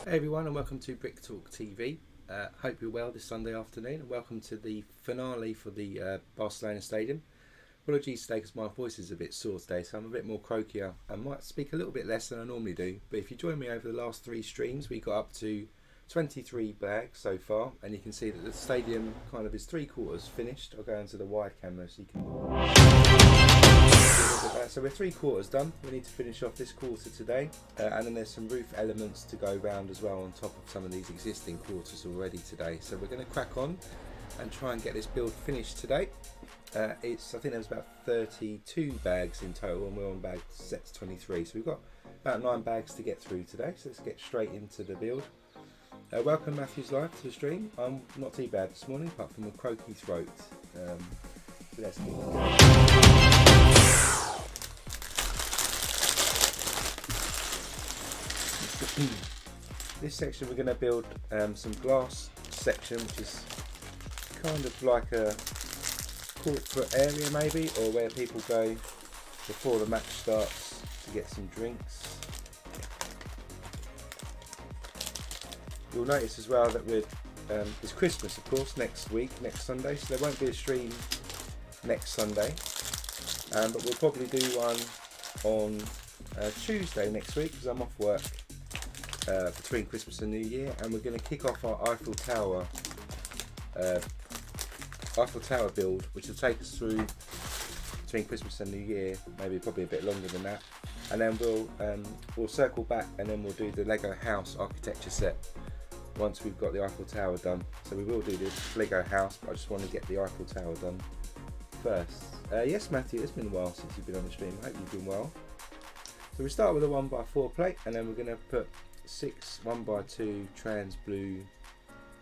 Hey everyone, and welcome to Brick Talk TV. Hope you're well this Sunday afternoon, and welcome to the finale for the Barcelona Stadium. Apologies today because my voice is a bit sore today, so I'm a bit more croakier. I might speak a little bit less than I normally do, but if you join me over the last 3 streams, we got up to 23 bags so far, and you can see that the stadium kind of is 3/4 finished. I'll go into the wide camera so you can... So we're 3/4 done. We need to finish off this quarter today, and then there's some roof elements to go round as well on top of some of these existing quarters already today. So we're going to crack on and try and get this build finished today. I think there was about 32 bags in total, and we're on bag sets 23. So we've got about 9 bags to get through today. So let's get straight into the build. Welcome Matthew's live to the stream. I'm not too bad this morning, apart from a croaky throat. Let's keep going. This section we're going to build some glass section, which is kind of like a corporate area maybe, or where people go before the match starts to get some drinks. You'll notice as well that it's Christmas of course next Sunday, so there won't be a stream next Sunday, but we'll probably do one on Tuesday next week because I'm off work between Christmas and New Year, and we're going to kick off our Eiffel Tower build, which will take us through between Christmas and New Year, maybe probably a bit longer than that, and then we'll circle back and then we'll do the Lego house architecture set once we've got the Eiffel Tower done. So we will do the Lego house, but I just want to get the Eiffel Tower done first. Yes Matthew, it's been a while since you've been on the stream. I hope you've been well. So we start with a 1x4 plate, and then we're going to put 6 1x2 trans blue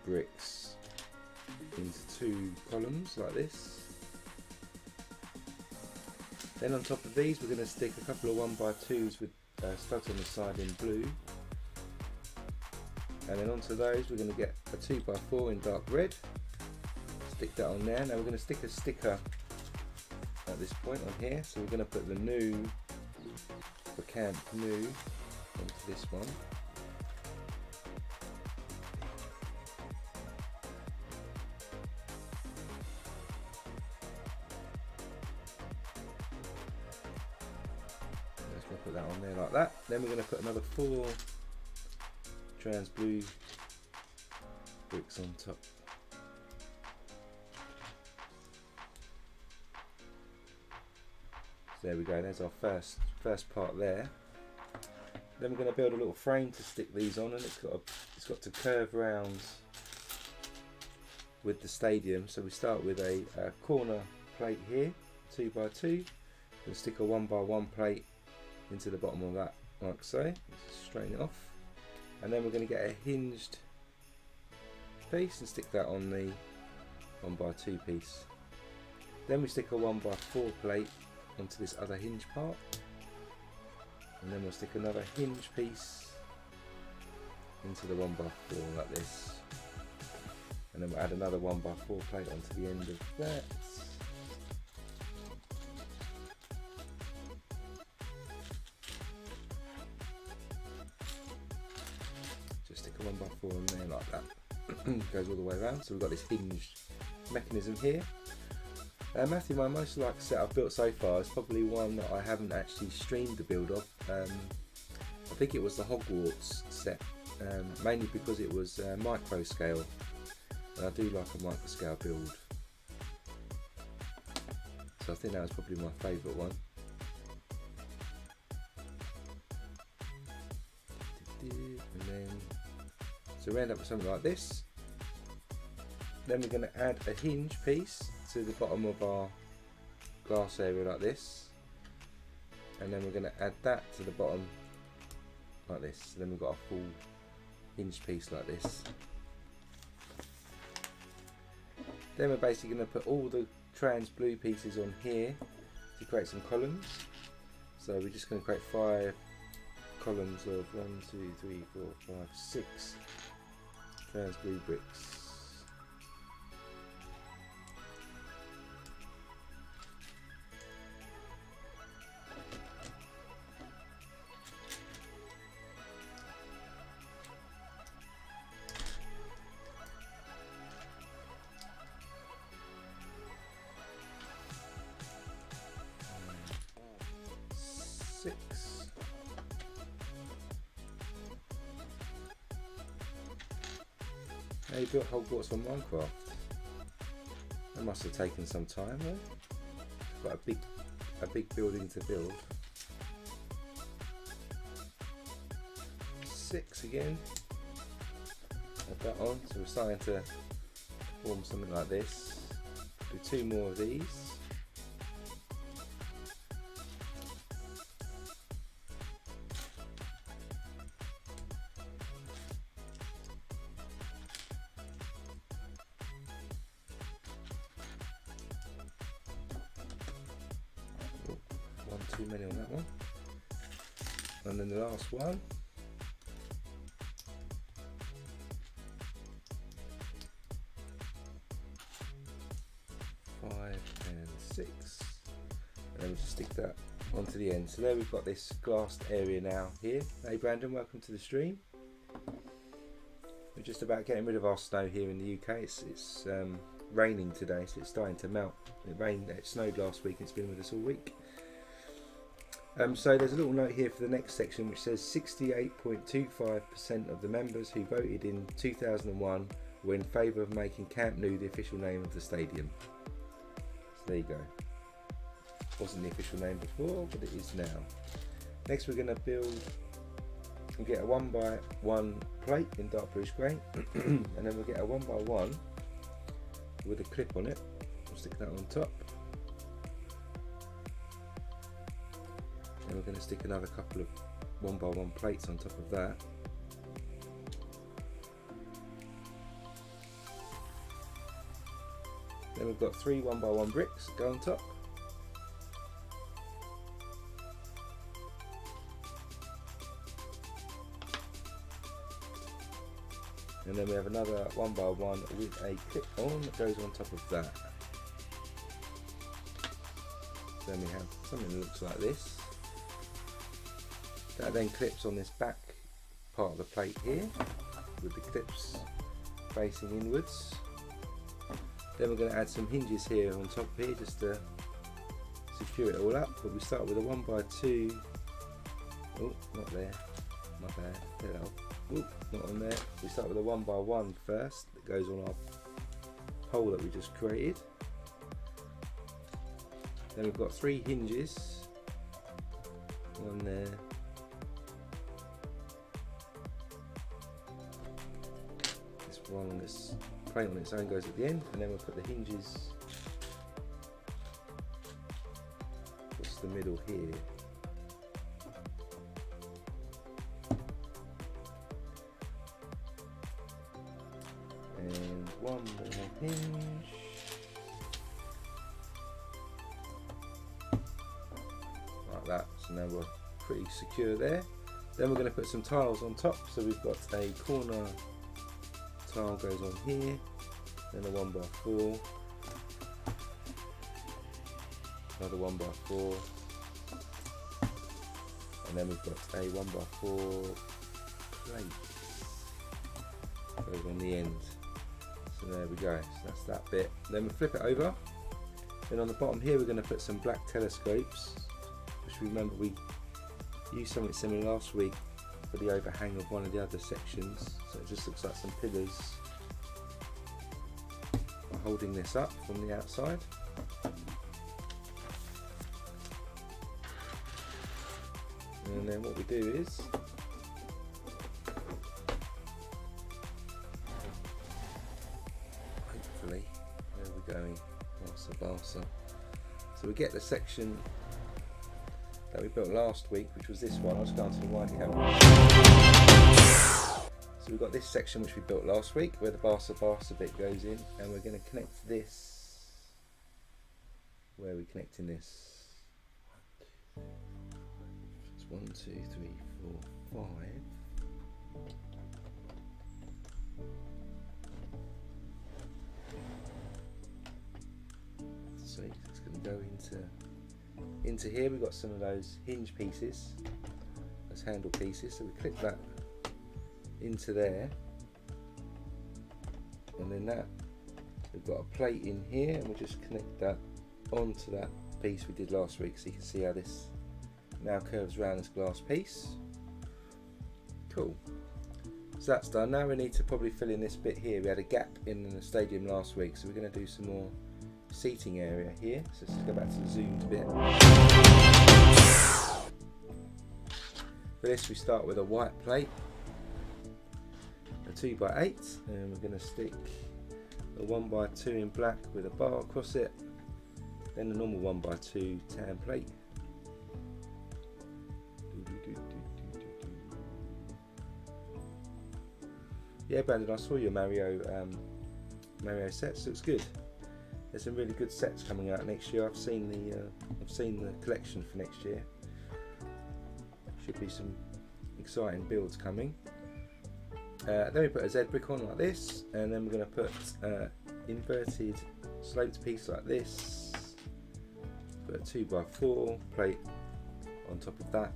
bricks into 2 columns like this. Then on top of these we're going to stick a couple of 1x2s with studs on the side in blue, and then onto those we're going to get a 2x4 in dark red, stick that on there. Now we're going to stick a sticker at this point on here, so we're going to put the new for Camp Nou onto this one. Put that on there like that. Then we're going to put another 4 trans blue bricks on top. So there we go, there's our first part there. Then we're going to build a little frame to stick these on, and it's got to curve round with the stadium. So we start with a corner plate here, 2x2. We'll stick a 1x1 plate into the bottom of that like so. Let's straighten it off, and then we're going to get a hinged piece and stick that on the 1x2 piece. Then we stick a 1x4 plate onto this other hinge part, and then we'll stick another hinge piece into the 1x4 like this, and then we'll add another 1x4 plate onto the end of that. Stick a 1x4 in there like that. Goes all the way around. So we've got this hinged mechanism here. Matthew, my most liked set I've built so far is probably one that I haven't actually streamed the build of. I think it was the Hogwarts set, mainly because it was micro scale, and I do like a micro scale build. So I think that was probably my favourite one. And then so we end up with something like this. Then we're going to add a hinge piece to the bottom of our glass area like this, and then we're going to add that to the bottom like this. So then we've got a full hinge piece like this. Then we're basically going to put all the trans blue pieces on here to create some columns. So we're just going to create 5 columns of 1, 2, 3, 4, 5, 6 trans blue bricks. Now you built Hogwarts on Minecraft. That must have taken some time though. Got a big building to build. 6 again. Add that on, so we're starting to form something like this. Do 2 more of these. One too many on that one. And then the last one. 5 and 6, and then we'll just stick that onto the end. So there we've got this glassed area now here. Hey Brandon, welcome to the stream. We're just about getting rid of our snow here in the UK. It's raining today, so it's starting to melt. It snowed last week and it's been with us all week. So there's a little note here for the next section which says 68.25% of the members who voted in 2001 were in favour of making Camp Nou the official name of the stadium. There you go. Wasn't the official name before, but it is now. Next we're going to build and get a 1x1 plate in dark bluish grey, and then we'll get a 1x1 with a clip on it. We'll stick that on top. And we're going to stick another couple of 1x1 plates on top of that. Then we've got 3 1x1 bricks that go on top. And then we have another 1x1 with a clip on that goes on top of that. Then we have something that looks like this. That then clips on this back part of the plate here with the clips facing inwards. Then we're going to add some hinges here on top here just to secure it all up. But we start with a 1x2. Oh, not there. My bad. Hello. Oh, not on there. We start with a 1x1 first that goes on our hole that we just created. Then we've got 3 hinges. One there. This one, this plate on its own goes at the end, and then we'll put the hinges across the middle here. And one more hinge. Like that. So now we're pretty secure there. Then we're going to put some tiles on top. So we've got a corner tile goes on here, then a 1x4, another 1x4, and then we've got a 1x4 plate goes on the end. So there we go, so that's that bit. Then we flip it over. Then on the bottom here we're going to put some black telescopes, which remember we used something similar last week for the overhang of one of the other sections, so it just looks like some pillars holding this up from the outside. And then what we do is hopefully, where are we going? Barca. So we get the section that we built last week, which was this one. I'll just go on to the wide camera. So we've got this section which we built last week where the Barca bit goes in, and we're going to connect this. Where are we connecting this? It's 1, 2, 3, 4, 5. So it's going to go into here. We've got some of those hinge pieces, those handle pieces, so we clip that into there, and then that we've got a plate in here, and we'll just connect that onto that piece we did last week, so you can see how this now curves around this glass piece. Cool. So that's done. Now we need to probably fill in this bit here. We had a gap in the stadium last week, so we're going to do some more seating area here. So let's go back to the zoomed bit. For this we start with a white plate, a 2x8, and we're going to stick a 1x2 in black with a bar across it, then the normal 1x2 tan plate. Yeah, Brandon, I saw your Mario sets. Looks good. There's some really good sets coming out next year. I've seen the collection for next year. Should be some exciting builds coming. Then we put a Z brick on like this, and then we're going to put inverted sloped piece like this. Put a 2x4 plate on top of that.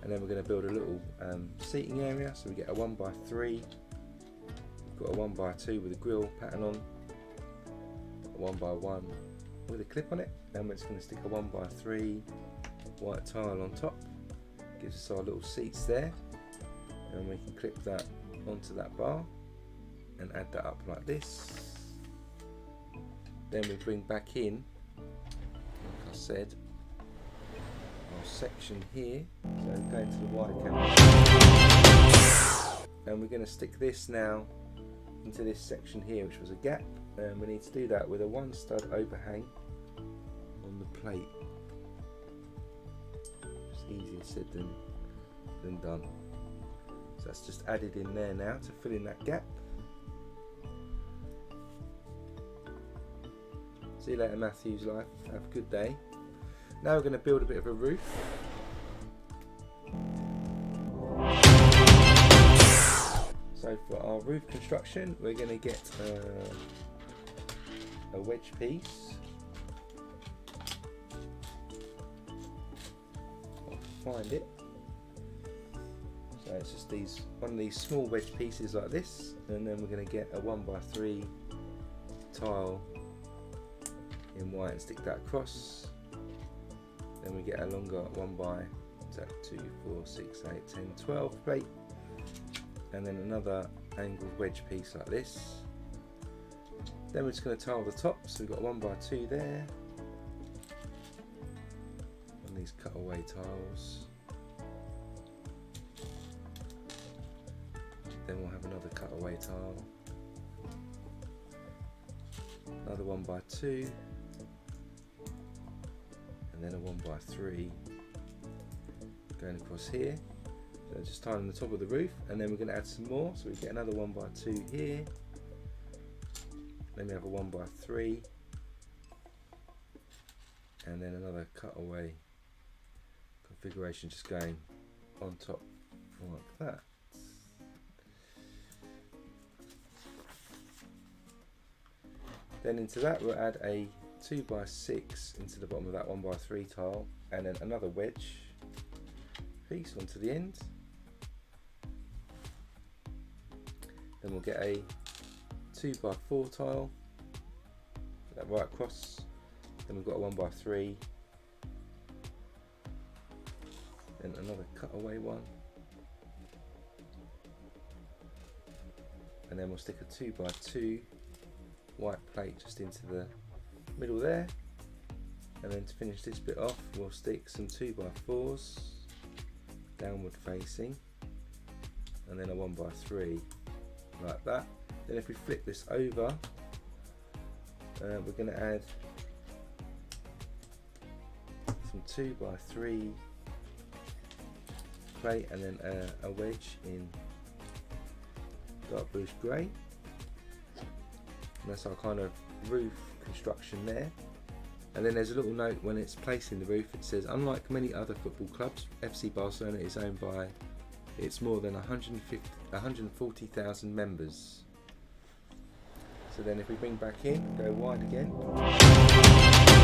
And then we're going to build a little seating area, so we get a 1x3, we've got a 1x2 with a grill pattern on, a 1x1 with a clip on it, and we're just going to stick a 1x3 white tile on top, gives us our little seats there, and we can clip that onto that bar and add that up like this. Then we bring back in, like I said, section here, so going to the wide camera, and we're going to stick this now into this section here, which was a gap, and we need to do that with a 1 stud overhang on the plate. It's easier said than done. So that's just added in there now to fill in that gap. See you later, Matthew's life. Have a good day. Now we're going to build a bit of a roof. So for our roof construction, we're going to get a wedge piece. I'll find it. So it's just one of these small wedge pieces like this, and then we're going to get a 1x3 tile in white and stick that across. Then we get a longer 1x2, 4, 6, 8, 10, 12 plate, and then another angled wedge piece like this. Then we're just going to tile the top, so we've got a 1x2 there, and these cutaway tiles. Then we'll have another cutaway tile, another 1x2, and then a 1x3 going across here. So just tiling the top of the roof, and then we're going to add some more, so we get another 1x2 here, then we have a 1x3, and then another cutaway configuration just going on top like that. Then into that we'll add a 2x6 into the bottom of that 1x3 tile, and then another wedge piece onto the end. Then we'll get a 2x4 tile, put that right across. Then we've got a 1x3, then another cutaway one, and then we'll stick a 2x2 white plate just into the middle there, and then to finish this bit off we'll stick some 2x4s downward facing, and then a 1x3 like that. Then if we flip this over, we're going to add some 2x3 plate, and then a wedge in dark bluish grey. And that's our kind of roof construction there. And then there's a little note when it's placing the roof. It says, unlike many other football clubs, FC Barcelona is owned by its more than 140,000 members. So then if we bring back in, go wide again,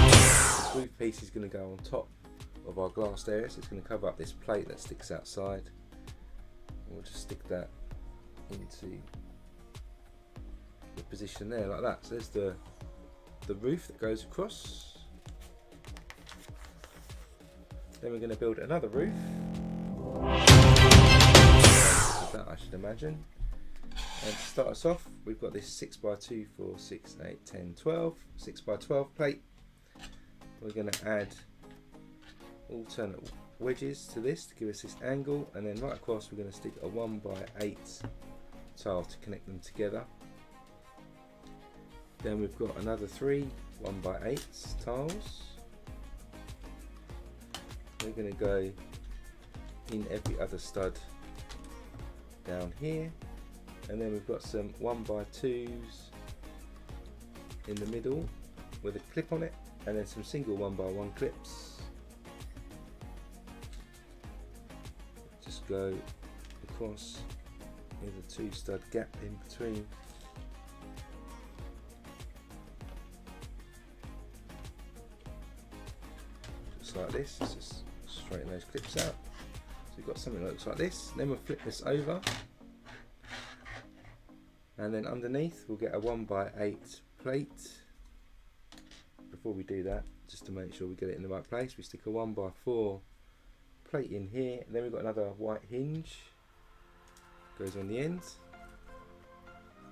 this roof piece is going to go on top of our glassed area, so it's going to cover up this plate that sticks outside. And we'll just stick that into the position there like that. So there's the roof that goes across. Then we're going to build another roof. that, I should imagine. And to start us off, we've got this 6x2, 4, 6, 8, 10, 12, 6x12 plate. We're going to add alternate wedges to this to give us this angle, and then right across we're going to stick a 1x8 tile to connect them together. Then we've got another 3 1x8 tiles. We're going to go in every other stud down here, and then we've got some 1x2s in the middle with a clip on it, and then some single 1x1 clips. Just go across in the 2 stud gap in between. Just like this. Let's just straighten those clips out. So we've got something that looks like this. Then we'll flip this over, and then underneath we'll get a 1x8 plate. Before we do that, just to make sure we get it in the right place, we stick a 1x4 plate in here, and then we've got another white hinge, goes on the end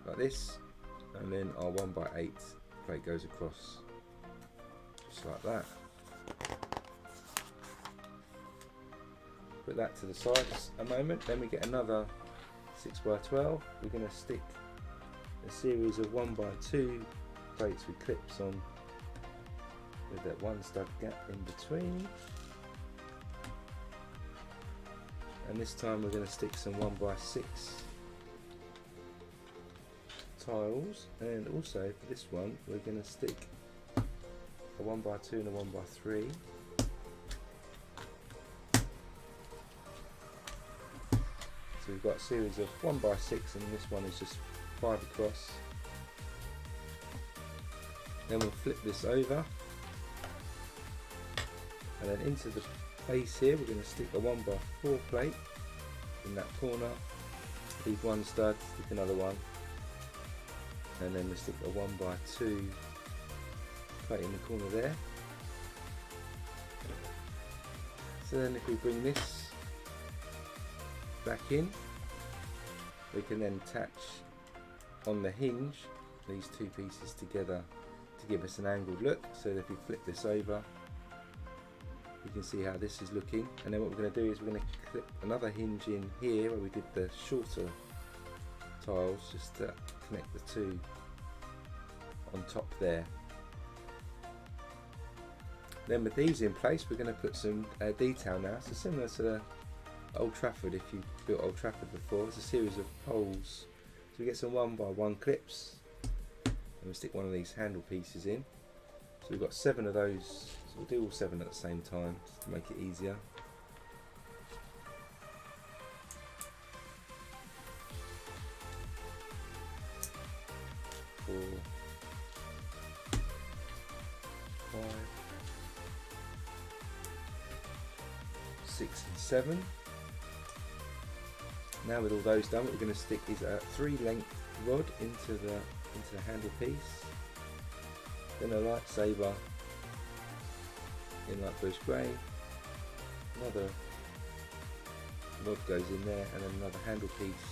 like this, and then our 1x8 plate goes across just like that. Put that to the side a moment. Then we get another 6x12. We're going to stick a series of 1x2 plates with clips on, with that 1 stud gap in between. And this time we're going to stick some 1x6 tiles, and also for this one we're going to stick a 1x2 and a 1x3. So we've got a series of 1x6, and this one is just 5 across. Then we'll flip this over, and then into the base here we're going to stick a 1x4 plate in that corner, leave 1 stud, stick another one, and then we'll stick a 1x2 plate in the corner there. So then if we bring this back in, we can then attach on the hinge these 2 pieces together to give us an angled look. So if we flip this over, you can see how this is looking. And then what we're going to do is we're going to clip another hinge in here where we did the shorter tiles, just to connect the 2 on top there. Then with these in place, we're going to put some detail now. So similar to Old Trafford, if you've built Old Trafford before, it's a series of holes. So we get some 1x1 clips, and we'll stick one of these handle pieces in. So we've got 7 of those, so we'll do all 7 at the same time just to make it easier. Four, 5, 6 and 7. Now with all those done, what we're going to stick is a 3 length rod into the handle piece, then a lightsaber in light bluish grey, another rod goes in there, and then another handle piece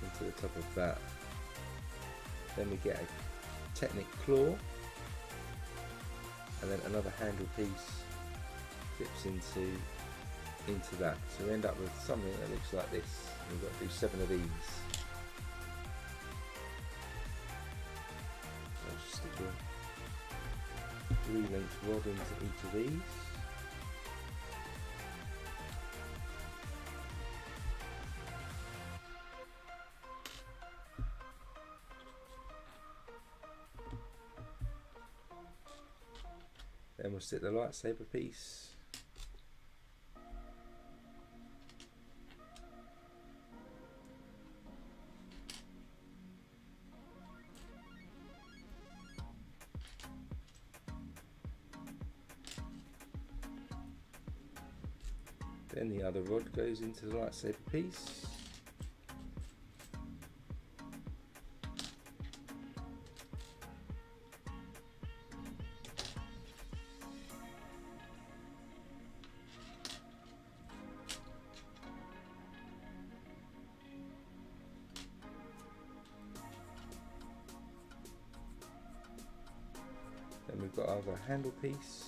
into the top of that. Then we get a Technic claw, and then another handle piece clips into that. So we end up with something that looks like this. We've got to do 7 of these. I'll just stick a 3 length rod into each of these. Then we'll stick the lightsaber piece. Then the other rod goes into the lightsaber piece. got our other handle piece.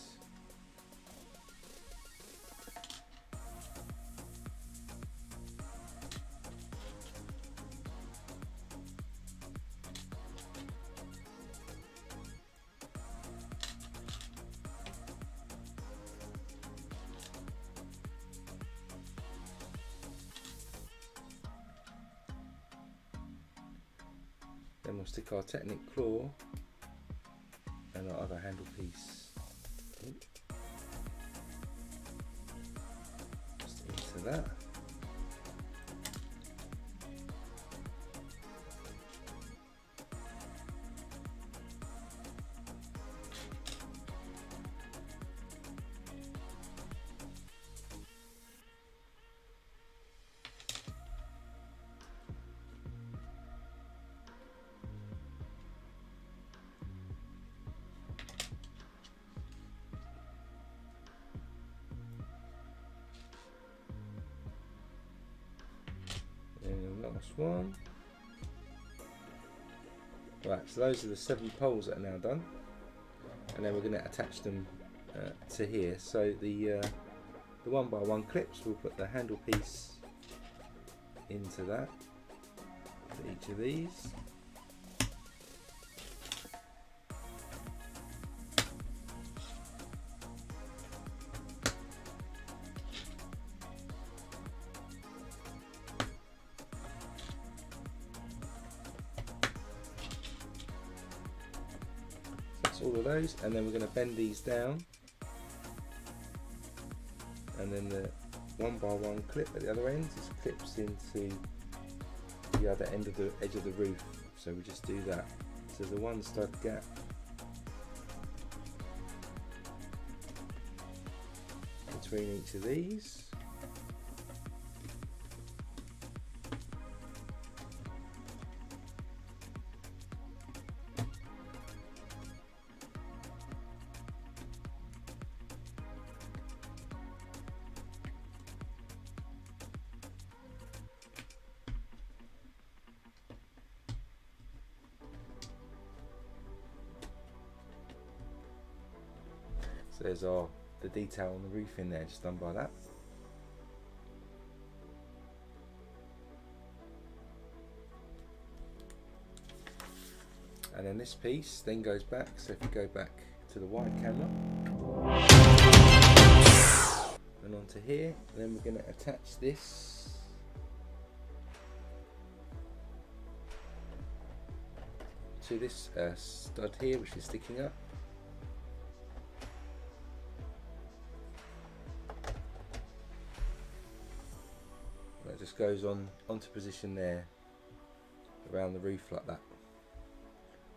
Then we'll stick our Technic claw and our other handle piece just into that. Last one. Right, so those are the 7 poles that are now done, and then we're going to attach them to here. So the 1x1 clips, we'll put the handle piece into that for each of these. All of those, and then we're going to bend these down, and then the 1x1 clip at the other end just clips into the other end of the edge of the roof. So we just do that. So there's a 1 stud gap between each of these. So there's the detail on the roof in there, just done by that. And then this piece then goes back, so if you go back to the wide camera and onto here, and then we're going to attach this to this stud here, which is sticking up. That just goes onto position there around the roof like that.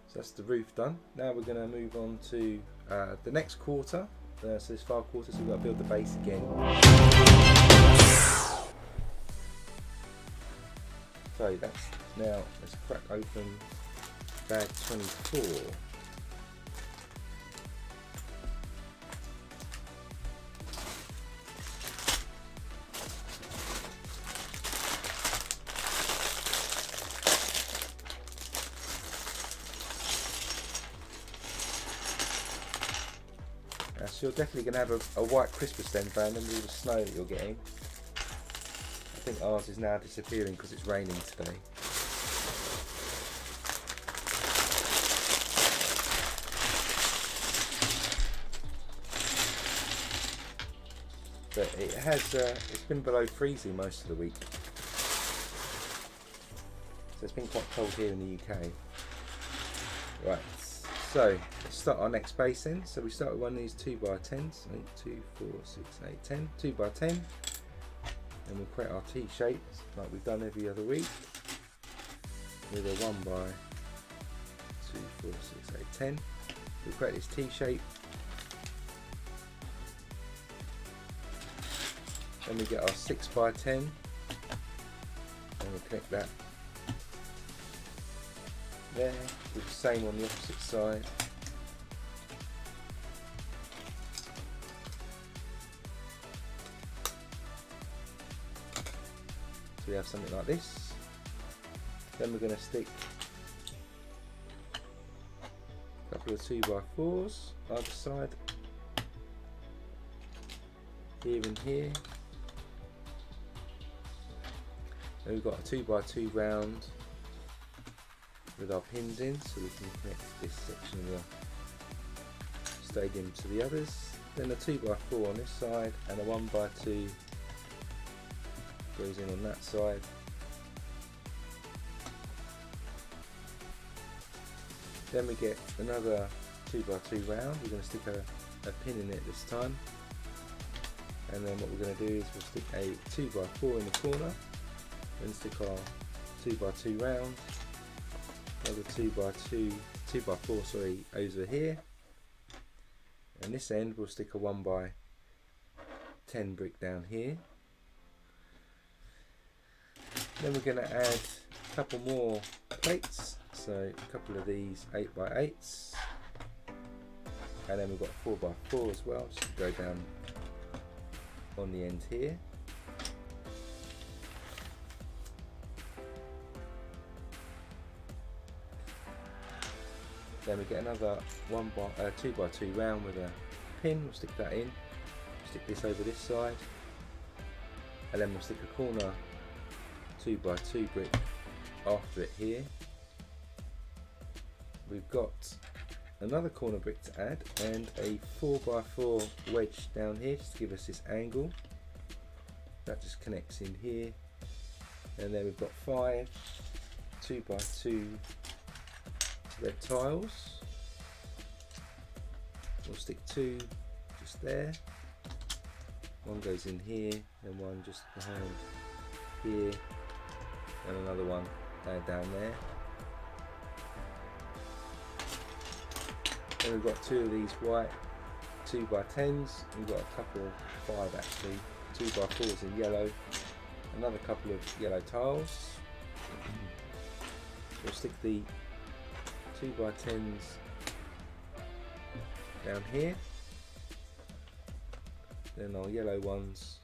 So that's the roof done. Now we're going to move on to the next quarter. So there's 5 quarters, so we've got to build the base again. So that's now, let's crack open bag 24. So you're definitely going to have a white Christmas then, found under all the snow that you're getting. I think ours is now disappearing because it's raining today. But it has, it's been below freezing most of the week. So it's been quite cold here in the UK. Right. So let's start our next base then. So we start with one of these 2x10s. 2, 4, 6, 8, 10. 2x10. And we'll create our T shapes like we've done every other week. With a 1x2, 4, 6, 8, 10. We'll create this T shape. Then we get our 6x10. And we'll connect that there, with the same on the opposite side. So we have something like this. Then we're going to stick a couple of 2x4s either side, here and here. Then we've got a 2x2 round with our pins in, so we can connect this section of the stadium to the others. Then a 2x4 on this side and a 1x2 goes in on that side. Then we get another 2x2 round. We're going to stick a pin in it this time, and then what we're going to do is we'll stick a 2x4 in the corner, then stick our 2x2 round, another 2x4 sorry, over here, and this end we'll stick a 1x10 brick down here. Then we're going to add a couple more plates, so a couple of these 8x8s, and then we've got 4x4 as well, just to go down on the end here. Then we get another 2x2 round with a pin, we'll stick that in, stick this over this side, and then we'll stick a corner 2x2 brick after it here. We've got another corner brick to add and a 4x4 wedge down here just to give us this angle. That just connects in here, and then we've got 5 2x2 red tiles. We'll stick 2 just there, one goes in here and one just behind here, and another one down there. Then we've got 2 of these white 2x10s, we've got a couple of 5 actually 2x4s in yellow, another couple of yellow tiles. We'll stick the 2x10s down here, then our yellow ones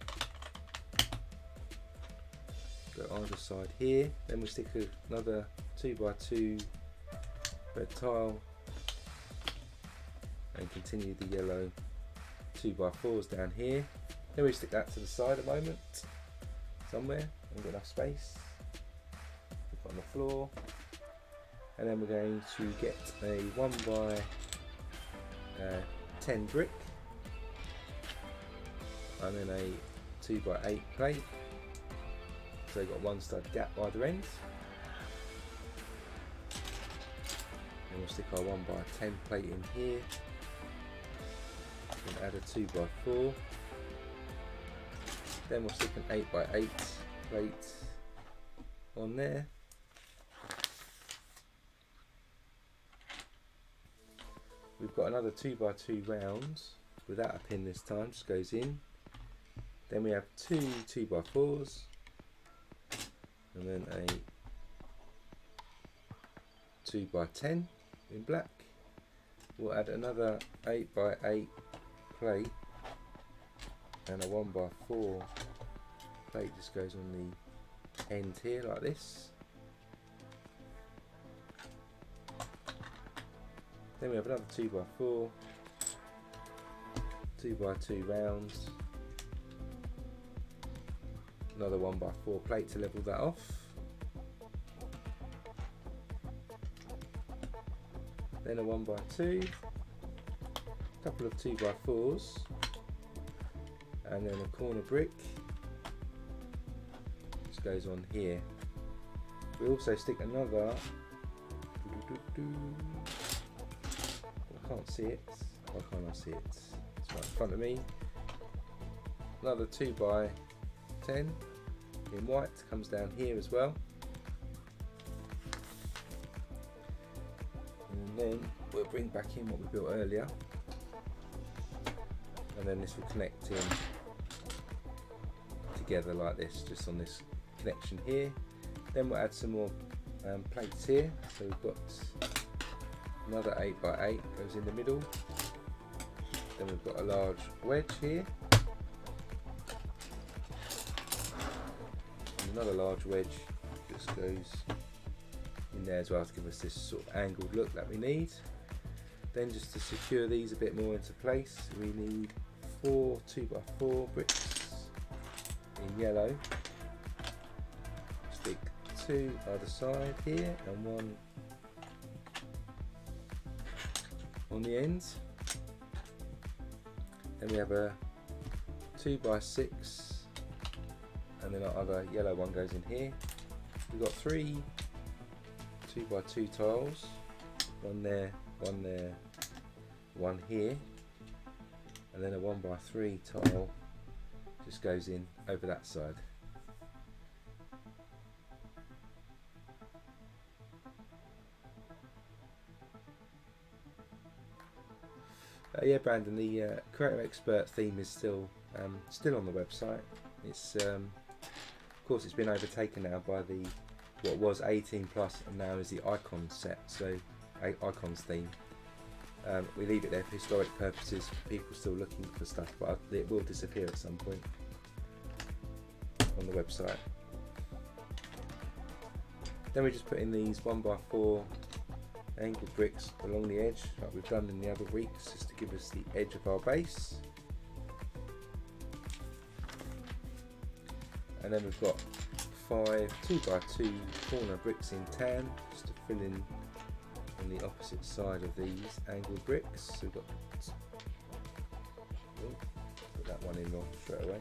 go either side here. Then we'll stick another 2x2 red tile and continue the yellow 2x4s down here. Then we stick that to the side a moment somewhere, we've got enough space. Put it on the floor, and then we're going to get a 1x10 brick and then a 2x8 plate, so you've got one stud gap either end. And we'll stick our 1x10 plate in here and add a 2x4. Then we'll stick an 8x8 plate on there. We've got another 2x2 rounds without a pin this time, just goes in. Then we have 2 2x4s and then a 2x10 in black. We'll add another 8x8 plate and a 1x4 plate just goes on the end here like this. Then we have another 2x4, 2x2 rounds, another 1x4 plate to level that off. Then a 1x2, a couple of 2x4s, and then a corner brick just goes on here. We also stick another, I can't see it, why can't I see it? It's right in front of me. Another 2x10 in white comes down here as well. And then we'll bring back in what we built earlier, and then this will connect in together like this, just on this connection here. Then we'll add some more plates here, so we've got another 8x8 goes in the middle. Then we've got a large wedge here, and another large wedge just goes in there as well to give us this sort of angled look that we need. Then just to secure these a bit more into place, we need 4 2x4 bricks in yellow. Stick 2 either side here and 1 on the ends. Then we have a 2x6, and then our other yellow one goes in here. We've got 3 2x2 tiles, one there, 1 here, and then a 1x3 tile just goes in over that side. Yeah, Brandon, the Creative Expert theme is still on the website. It's of course it's been overtaken now by the what was 18 plus and now is the Icons set, so Icons theme. We leave it there for historic purposes, for people still looking for stuff, but it will disappear at some point on the website. Then we just put in these 1x4 angled bricks along the edge, like we've done in the other weeks, just to give us the edge of our base. And then we've got 5 2x2 corner bricks in tan, just to fill in on the opposite side of these angled bricks. So we've got, put that one in wrong straight away.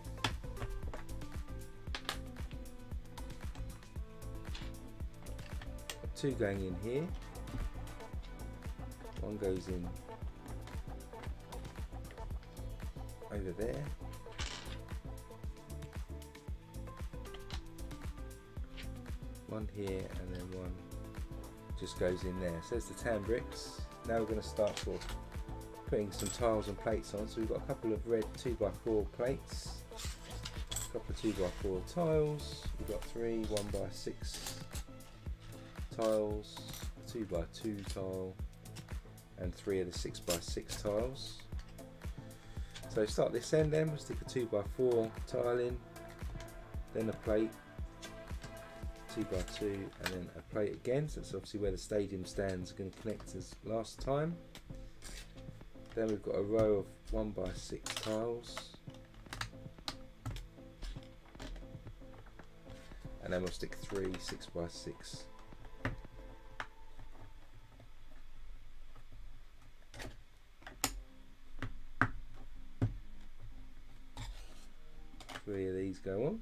Got 2 going in here. One goes in over there. One here, and then one just goes in there. So there's the tan bricks. Now we're going to start sort of putting some tiles and plates on. So we've got a couple of red 2x4 plates, a couple of 2x4 tiles. We've got 3 1x6 tiles, a 2x2 tile, and 3 of the 6x6 tiles. So start this end, then we'll stick a 2x4 tile in, then a plate, 2x2, and then a plate again. So that's obviously where the stadium stands are going to connect as last time. Then we've got a row of 1x6 tiles, and then we'll stick 3 6x6. Three of these go on.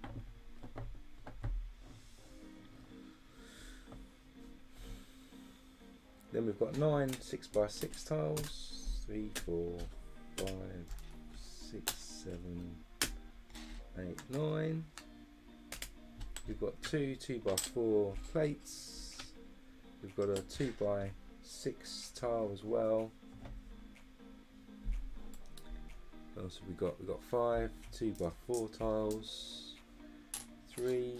Then we've got 9 6x6 tiles, 3 4 5 6 7 8 9. We've got 2 2x4 plates. We've got a 2x6 tile as well. What else have we got? We've got 5 2x4 tiles, 3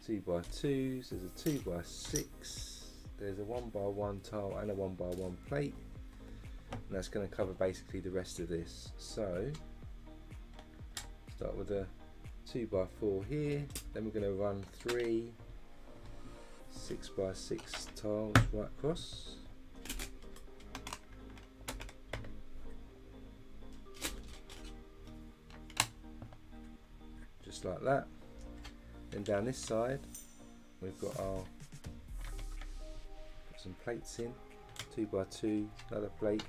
2x2s, there's a 2x6, there's a 1x1 tile and a 1x1 plate, and that's going to cover basically the rest of this. So start with a 2x4 here, then we're going to run 3 6x6 tiles right across. Just like that. Then down this side we've got our some plates in, 2x2, another plate.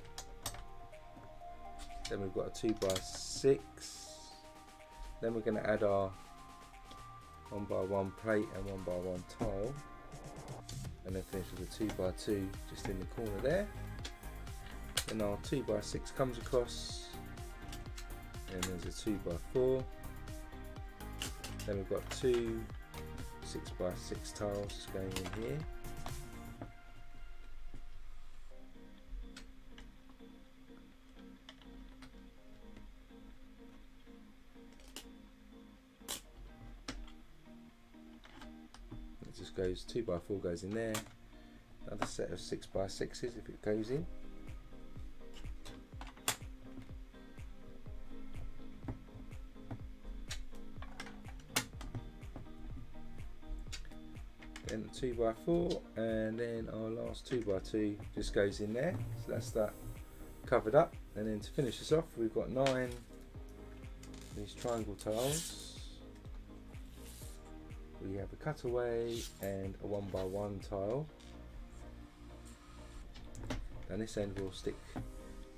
Then we've got a 2x6. Then we're going to add our 1x1 plate and 1x1 tile, and then finish with a 2x2 just in the corner there. Then our 2x6 comes across, and there's a 2x4. Then we've got 2 6x6 tiles going in here. It just goes 2x4 goes in there. Another set of 6x6s if it goes in. Then 2x4, and then our last 2x2 just goes in there. So that's that covered up. And then to finish this off, we've got 9 these triangle tiles. We have a cutaway and a 1x1 tile. Down this end we'll stick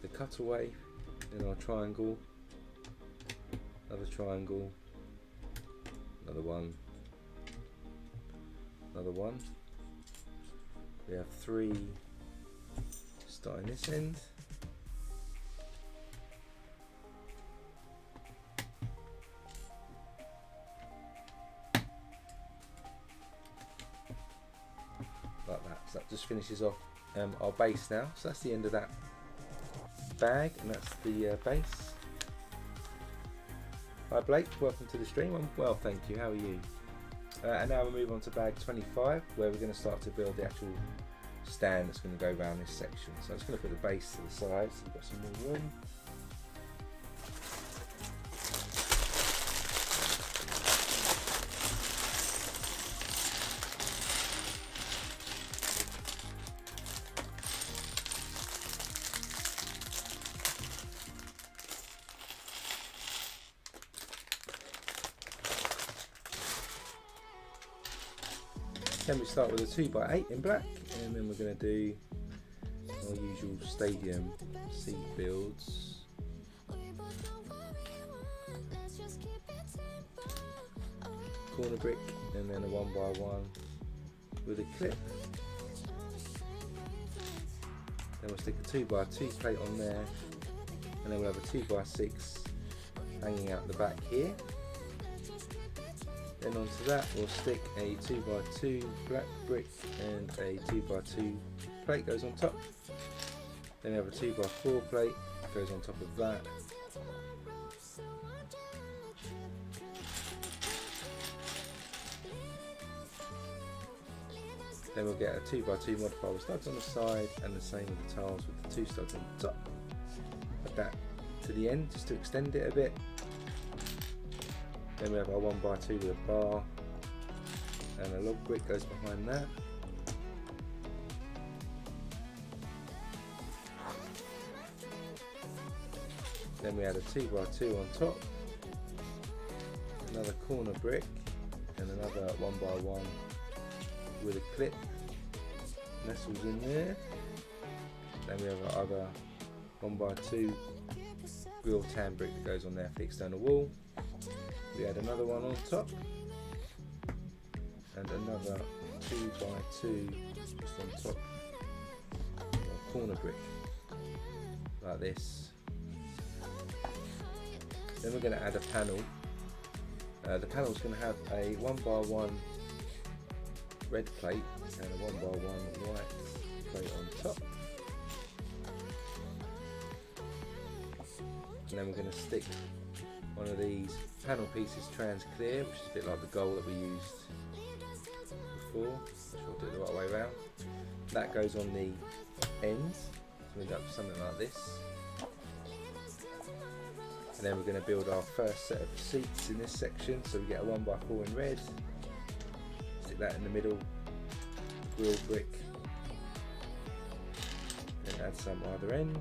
the cutaway in our triangle, another triangle, another one, another one. We have 3 starting this end. Like that. So that just finishes off our base now. So that's the end of that bag, and that's the base. Hi Blake, welcome to the stream. I'm well, thank you. How are you? And now we'll move on to bag 25, where we're going to start to build the actual stand that's going to go around this section. So I'm just going to put the base to the side so we've got some more room. Then we start with a 2x8 in black, and then we're going to do our usual stadium seat builds. Corner brick, and then a 1x1 with a clip. Then we'll stick a 2x2 plate on there, and then we'll have a 2x6 hanging out the back here. Then onto that we'll stick a 2x2 black brick, and a 2x2 plate goes on top. Then we have a 2x4 plate goes on top of that. Then we'll get a 2x2 modifier with studs on the side, and the same with the tiles with the 2 studs on the top. Add that to the end just to extend it a bit. Then we have our 1x2 with a bar, and a log brick goes behind that. Then we add a 2x2 on top, another corner brick, and another 1x1 with a clip nestles in there. Then we have our other 1x2 real tan brick that goes on there for the external wall. We add another one on top, and another 2x2 just on top of our corner brick, like this. Then we're going to add a panel. The panel is going to have a 1x1 red plate and a 1x1 white plate on top. And then we're going to stick one of these panel pieces trans clear, which is a bit like the goal that we used before. So we'll do it the right way around. That goes on the ends, so we end up with something like this. And then we're going to build our first set of seats in this section. So we get a 1x4 in red, stick that in the middle, grill brick, then add some either end.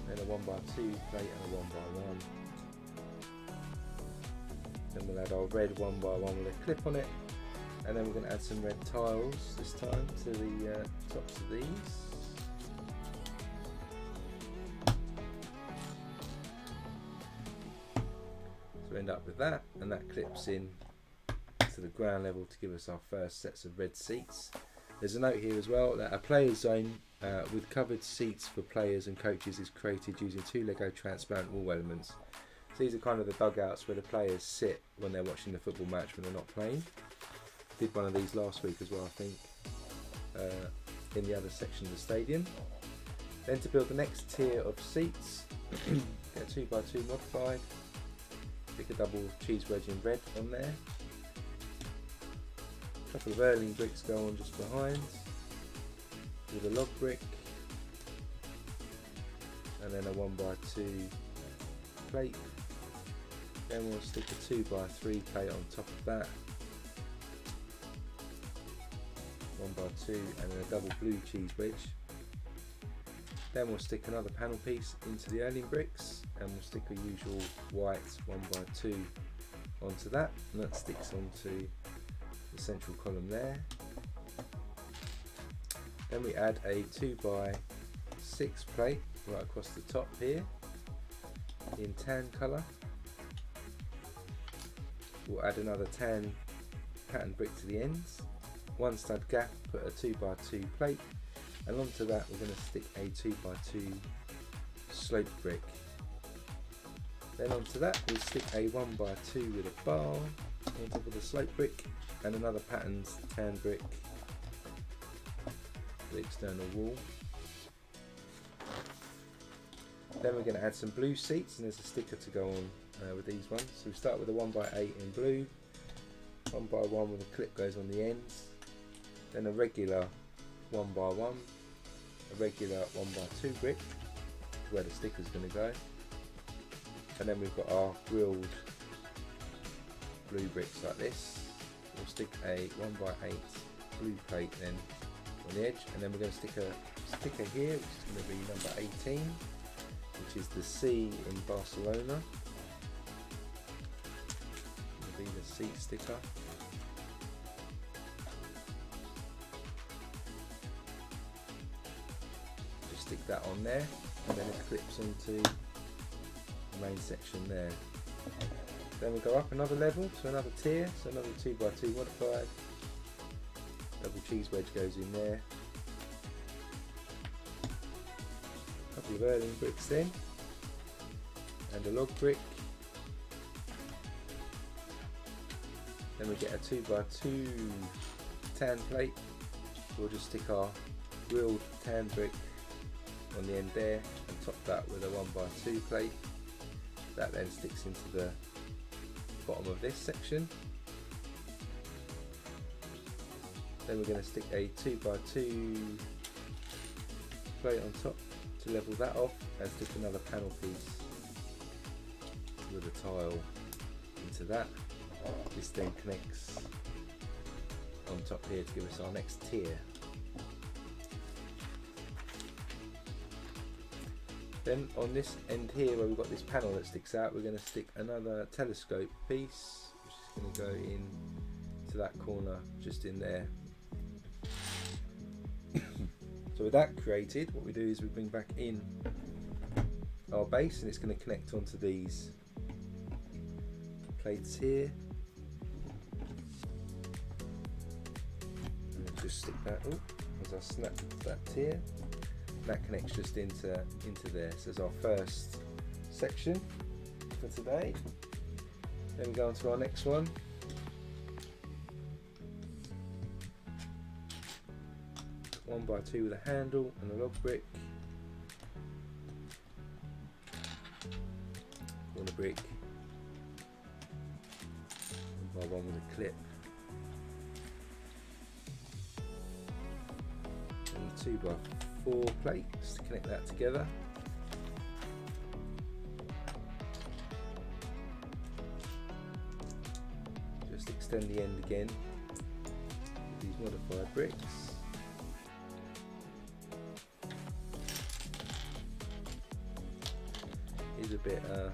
Then a 1x2 plate and a 1x1. Then we'll add our red 1x1 with a clip on it, and then we're going to add some red tiles this time to the tops of these. So we end up with that, and that clips in to the ground level to give us our first sets of red seats. There's a note here as well that a player's zone with covered seats for players and coaches is created using 2 LEGO transparent wall elements. So these are kind of the dugouts where the players sit when they're watching the football match when they're not playing. Did one of these last week as well, I think, in the other section of the stadium. Then to build the next tier of seats, get a 2x2 modified, stick a double cheese wedge in red on there. A couple of Erling bricks go on just behind, with a log brick, and then a 1x2 plate. Then we'll stick a 2x3 plate on top of that. 1x2, and then a double blue cheese wedge. Then we'll stick another panel piece into the Erling bricks, and we'll stick a usual white 1x2 onto that, and that sticks onto the central column there. Then we add a 2x6 plate right across the top here in tan colour. We'll add another tan pattern brick to the ends, one stud gap, put a 2x2 plate, and onto that we're going to stick a 2x2 slope brick. Then onto that we'll stick a 1x2 with a bar on top of the slope brick, and another patterned tan brick for the external wall. Then we're going to add some blue seats, and there's a sticker to go on with these ones. So we start with a 1x8 in blue, 1x1 with a clip goes on the ends, then a regular 1x1, a regular 1x2 brick where the sticker's going to go, and then we've got our grilled blue bricks like this. We'll stick a 1x8 blue plate then on the edge, and then we're going to stick a sticker here which is going to be number 18, which is the C in Barcelona. Be the seat sticker. Just stick that on there, and then it clips onto the main section there. Then we go up another level to another tier, so another 2x2 modified. Double cheese wedge goes in there. A couple of Erling bricks then, and a log brick. Then we get a 2x2 tan plate. We'll just stick our grilled tan brick on the end there, and top that with a 1x2 plate. That then sticks into the bottom of this section. Then we're going to stick a 2x2 plate on top to level that off, and stick another panel piece with a tile into that. This then connects on top here to give us our next tier. Then on this end here where we've got this panel that sticks out, we're going to stick another telescope piece, which is going to go in to that corner just in there. So with that created, what we do is we bring back in our base, and it's going to connect onto these plates here. Just stick that as I snap that tier. That connects just into there. So there's our first section for today. Then we go on to our next one. One by two with a handle and a log brick. Corner brick. 1x1 with a clip. 2x4 plates to connect that together. Just extend the end again with these modified bricks. It's a bit, as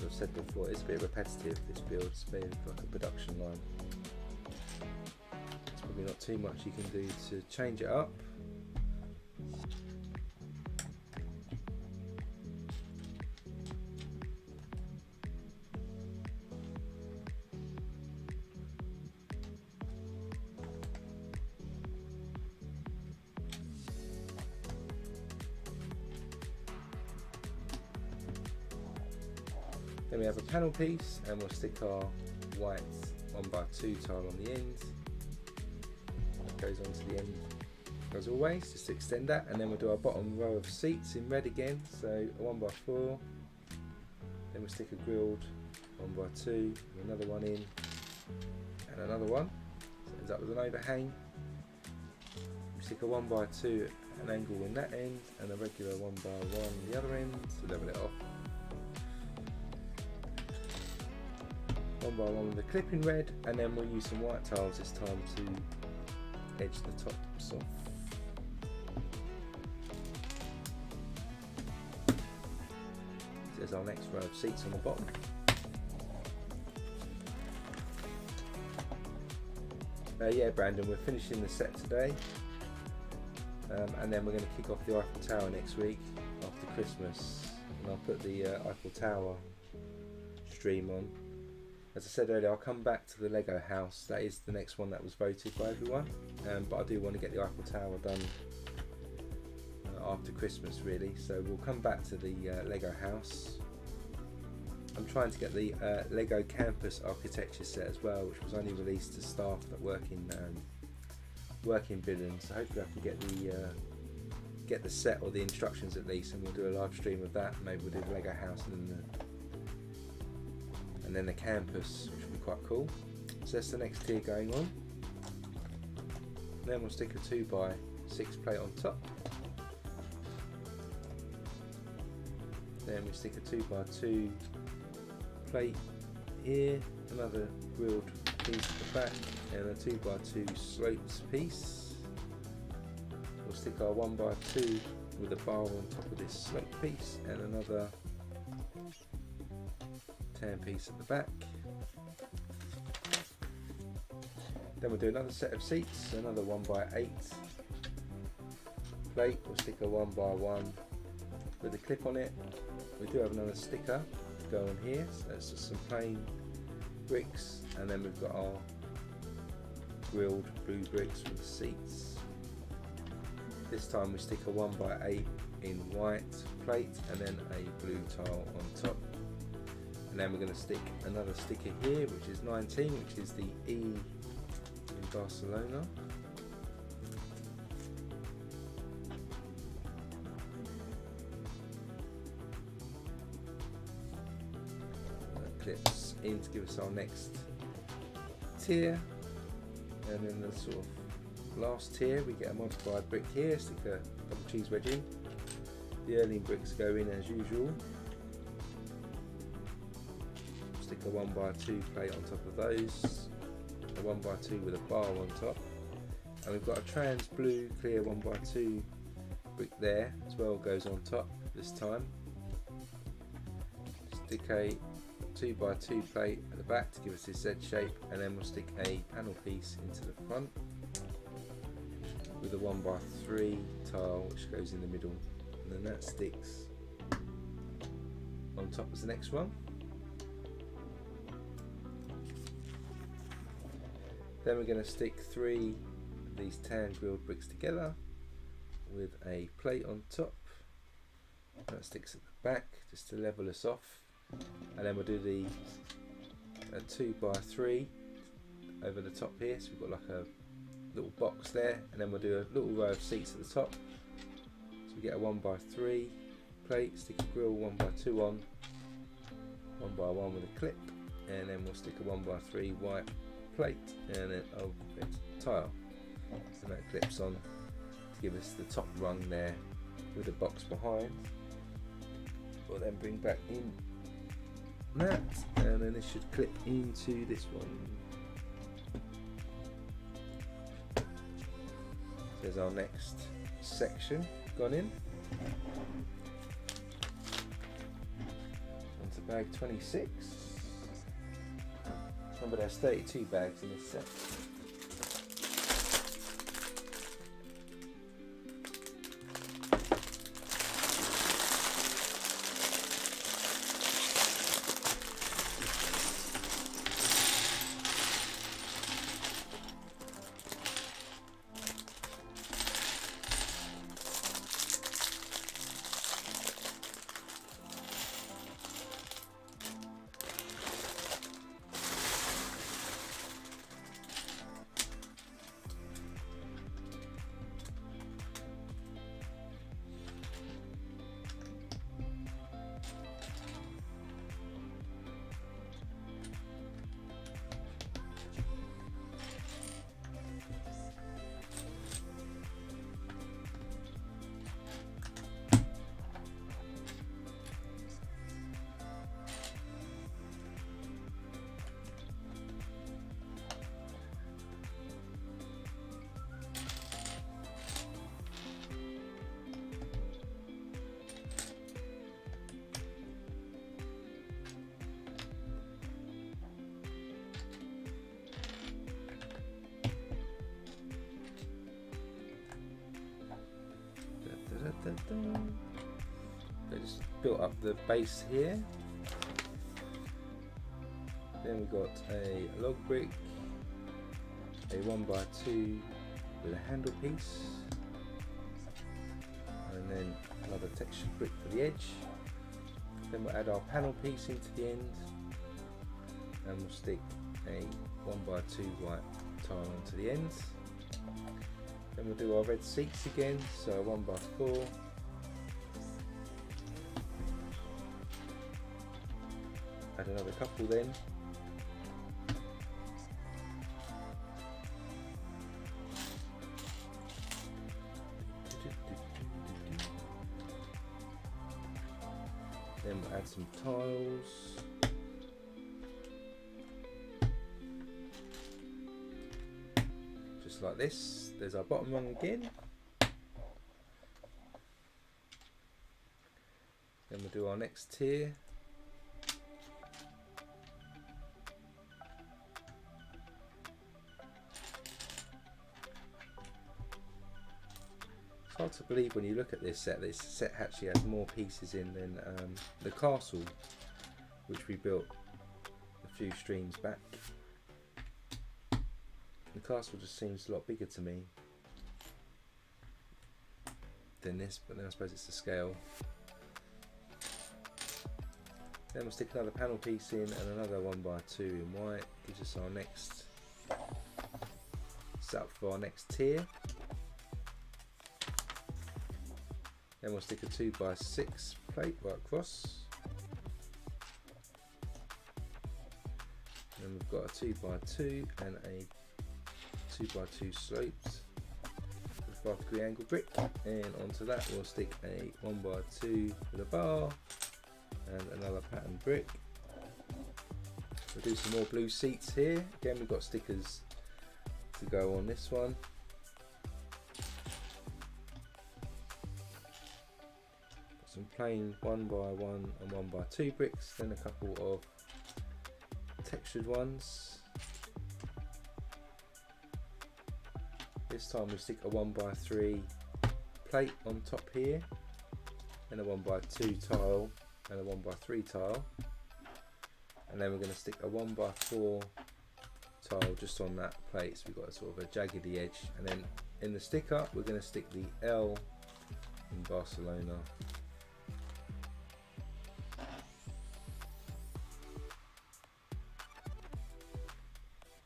I've said before, it's a bit repetitive, this build. It's a bit like a production line. Not too much you can do to change it up. Then we have a panel piece, and we'll stick our white 1x2 tile on the end. Goes onto the end as always, just to extend that, and then we'll do our bottom row of seats in red again, so a 1x4, then we'll stick a grilled 1x2, another one in, and another one, so it ends up with an overhang. We stick a 1x2 at an angle in that end, and a regular 1x1 the other end to level it off. one by one with a clip in red, and then we'll use some white tiles this time to edge the tops off. There's our next row of seats on the bottom. Yeah, Brandon, we're finishing the set today, and then we're going to kick off the Eiffel Tower next week after Christmas, and I'll put the Eiffel Tower stream on. As I said earlier, I'll come back to the Lego house. That is the next one that was voted by everyone, but I do want to get the Eiffel Tower done after Christmas really, so we'll come back to the Lego house. I'm trying to get the LEGO Campus architecture set as well, which was only released to staff that work in Billund, so hopefully I can get the set or the instructions at least, and we'll do a live stream of that. Maybe we'll do the Lego house and then the campus, which will be quite cool. So that's the next tier going on. Then we'll stick a 2x6 plate on top. Then we stick a 2x2 plate here, another grilled piece at the back, and a 2x2 sloped piece. We'll stick our 1x2 with a bar on top of this sloped piece, and another tan piece at the back. Then we'll do another set of seats, another 1x8 plate. We'll stick a 1x1 with a clip on it. We do have another sticker to go on here, so it's just some plain bricks, and then we've got our grilled blue bricks with the seats. This time we stick a 1x8 in white plate and then a blue tile on top. And then we're going to stick another sticker here, which is 19, which is the E in Barcelona. That clips in to give us our next tier. And then the sort of last tier, we get a modified brick here, stick a double cheese wedge in. The Erling bricks go in as usual. Stick a 1x2 plate on top of those, a 1x2 with a bar on top, and we've got a trans blue clear 1x2 brick there as well, goes on top this time. Stick a 2x2 plate at the back to give us this Z shape, and then we'll stick a panel piece into the front with a 1x3 tile which goes in the middle, and then that sticks on top as the next one. Then we're going to stick 3 of these tan grilled bricks together with a plate on top. That sticks at the back just to level us off, and then we'll do a 2x3 over the top here, so we've got like a little box there, and then we'll do a little row of seats at the top. So we get a 1x3 plate, stick a grill 1x2 on, 1x1 with a clip, and then we'll stick a 1x3 white plate and then a tile, so that clips on to give us the top rung there with a box behind. We'll then bring back in that, and then this should clip into this one. There's our next section gone in. Onto bag 26. Remember, there's 32 bags in this set. They just built up the base here. Then we've got a log brick, a 1x2 with a handle piece, and then another textured brick for the edge. Then we'll add our panel piece into the end, and we'll stick a 1x2 white tile onto the end. Then we'll do our red seats again, so 1x4. Add another couple then. Then we'll add some tiles. Just like this. There's our bottom one again. Then we'll do our next tier. It's hard to believe when you look at this set actually has more pieces in than the castle, which we built a few streams back. The castle just seems a lot bigger to me than this, but then I suppose it's the scale. Then we'll stick another panel piece in and another 1x2 in white. Gives us our next setup for our next tier. Then we'll stick a 2x6 plate right across. Then we've got a 2x2 and a 2x2 sloped with 5-degree angle brick, and onto that we'll stick a 1x2 with a bar and another pattern brick. We'll do some more blue seats here. Again, we've got stickers to go on this one. Got some plain 1x1 and 1x2 bricks, then a couple of textured ones. This time we stick a 1x3 plate on top here, and a 1x2 tile and a 1x3 tile, and then we're going to stick a 1x4 tile just on that plate, so we've got a sort of a jaggedy edge. And then in the sticker we're going to stick the L in Barcelona.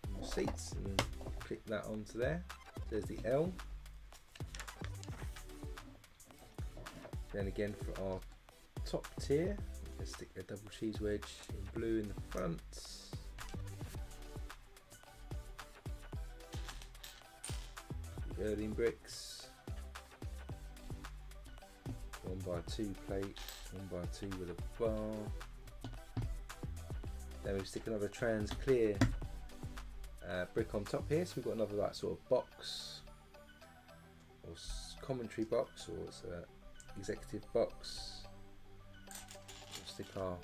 And the seats, and then click that onto there. There's the L. Then again for our top tier, let's stick a double cheese wedge in blue in the front. The Erling bricks. 1x2 plate, 1x2 with a bar. Then we stick another trans clear brick on top here, so we've got another like sort of box or commentary box, or it's a executive box. We'll stick our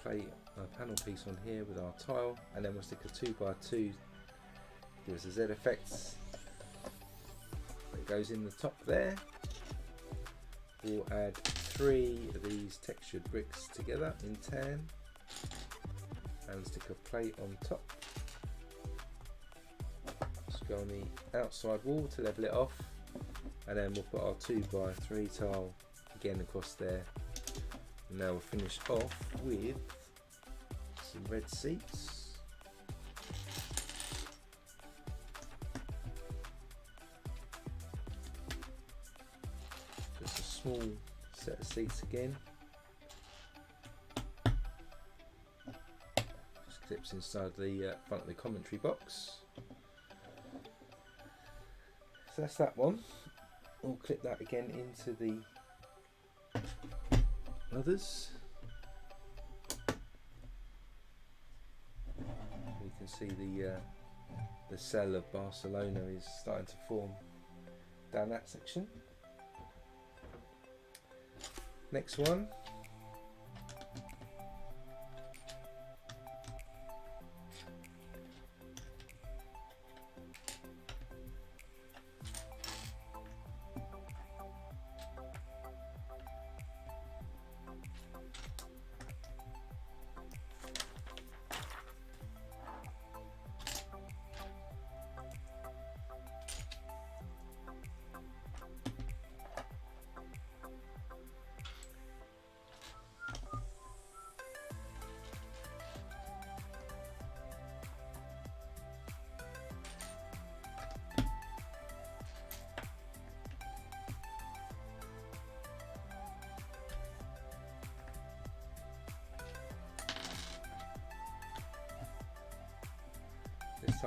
panel piece on here with our tile, and then we'll stick a 2x2, give us a Z effects that goes in the top there. We'll add 3 of these textured bricks together in tan and stick a plate on top. Go on the outside wall to level it off, and then we'll put our 2x3 tile again across there. And now we'll finish off with some red seats. Just a small set of seats again. Just clips inside the front of the commentary box. So that's that one. We'll clip that again into the others. You can see the cell of Barcelona is starting to form down that section. Next one.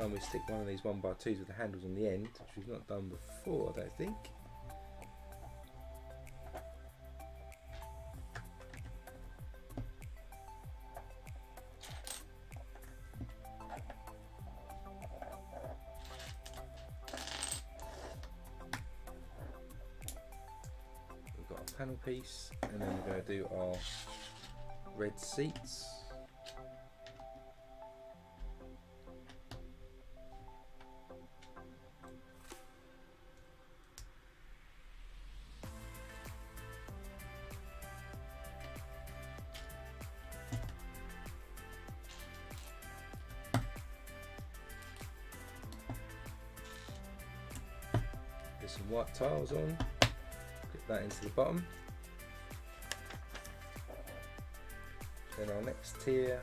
time we stick one of these 1x2s with the handles on the end, which we've not done before, I don't think. We've got a panel piece, and then we're going to do our red seats. There's some white tiles on, clip that into the bottom. Then our next tier,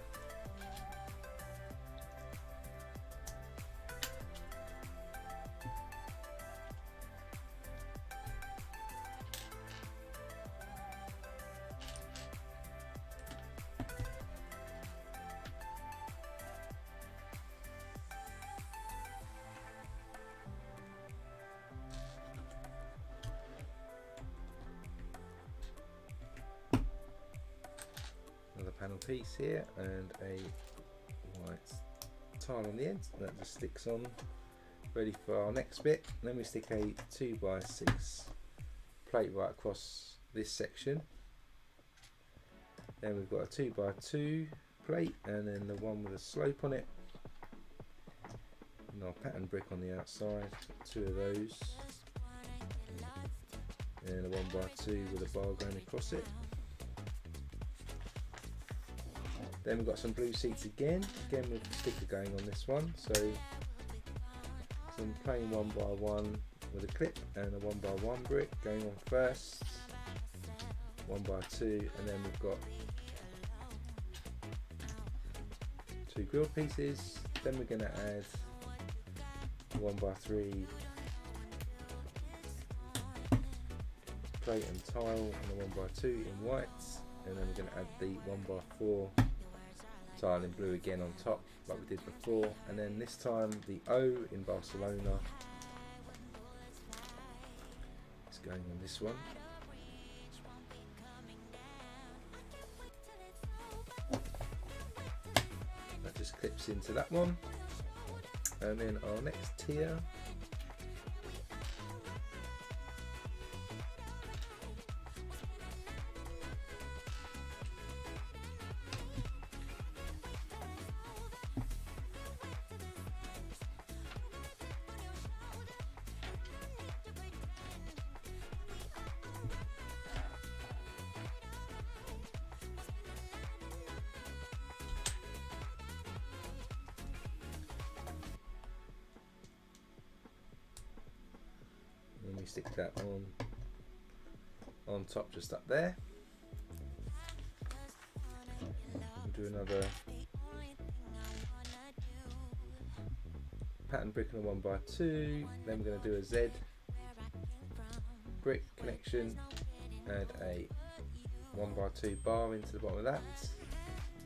another panel piece here and a white tile on the end, and that just sticks on, ready for our next bit. And then we stick a 2x6 plate right across this section. Then we've got a 2x2 plate, and then the one with a slope on it, and our pattern brick on the outside, two of those, and a 1x2 with a bar going across it. Then we've got some blue seats again with a sticker going on this one, so some plain 1x1 with a clip and a 1x1 brick going on first, 1x2, and then we've got two grill pieces. Then we're going to add 1x3 plate and tile and a 1x2 in white, and then we're going to add the 1x4 tile in blue again on top like we did before, and then this time the O in Barcelona is going on this one. That just clips into that one, and then our next tier we stick that on top just up there. We'll do another pattern brick on a 1x2, then we're going to do a Z brick connection, add a 1x2 bar into the bottom of that.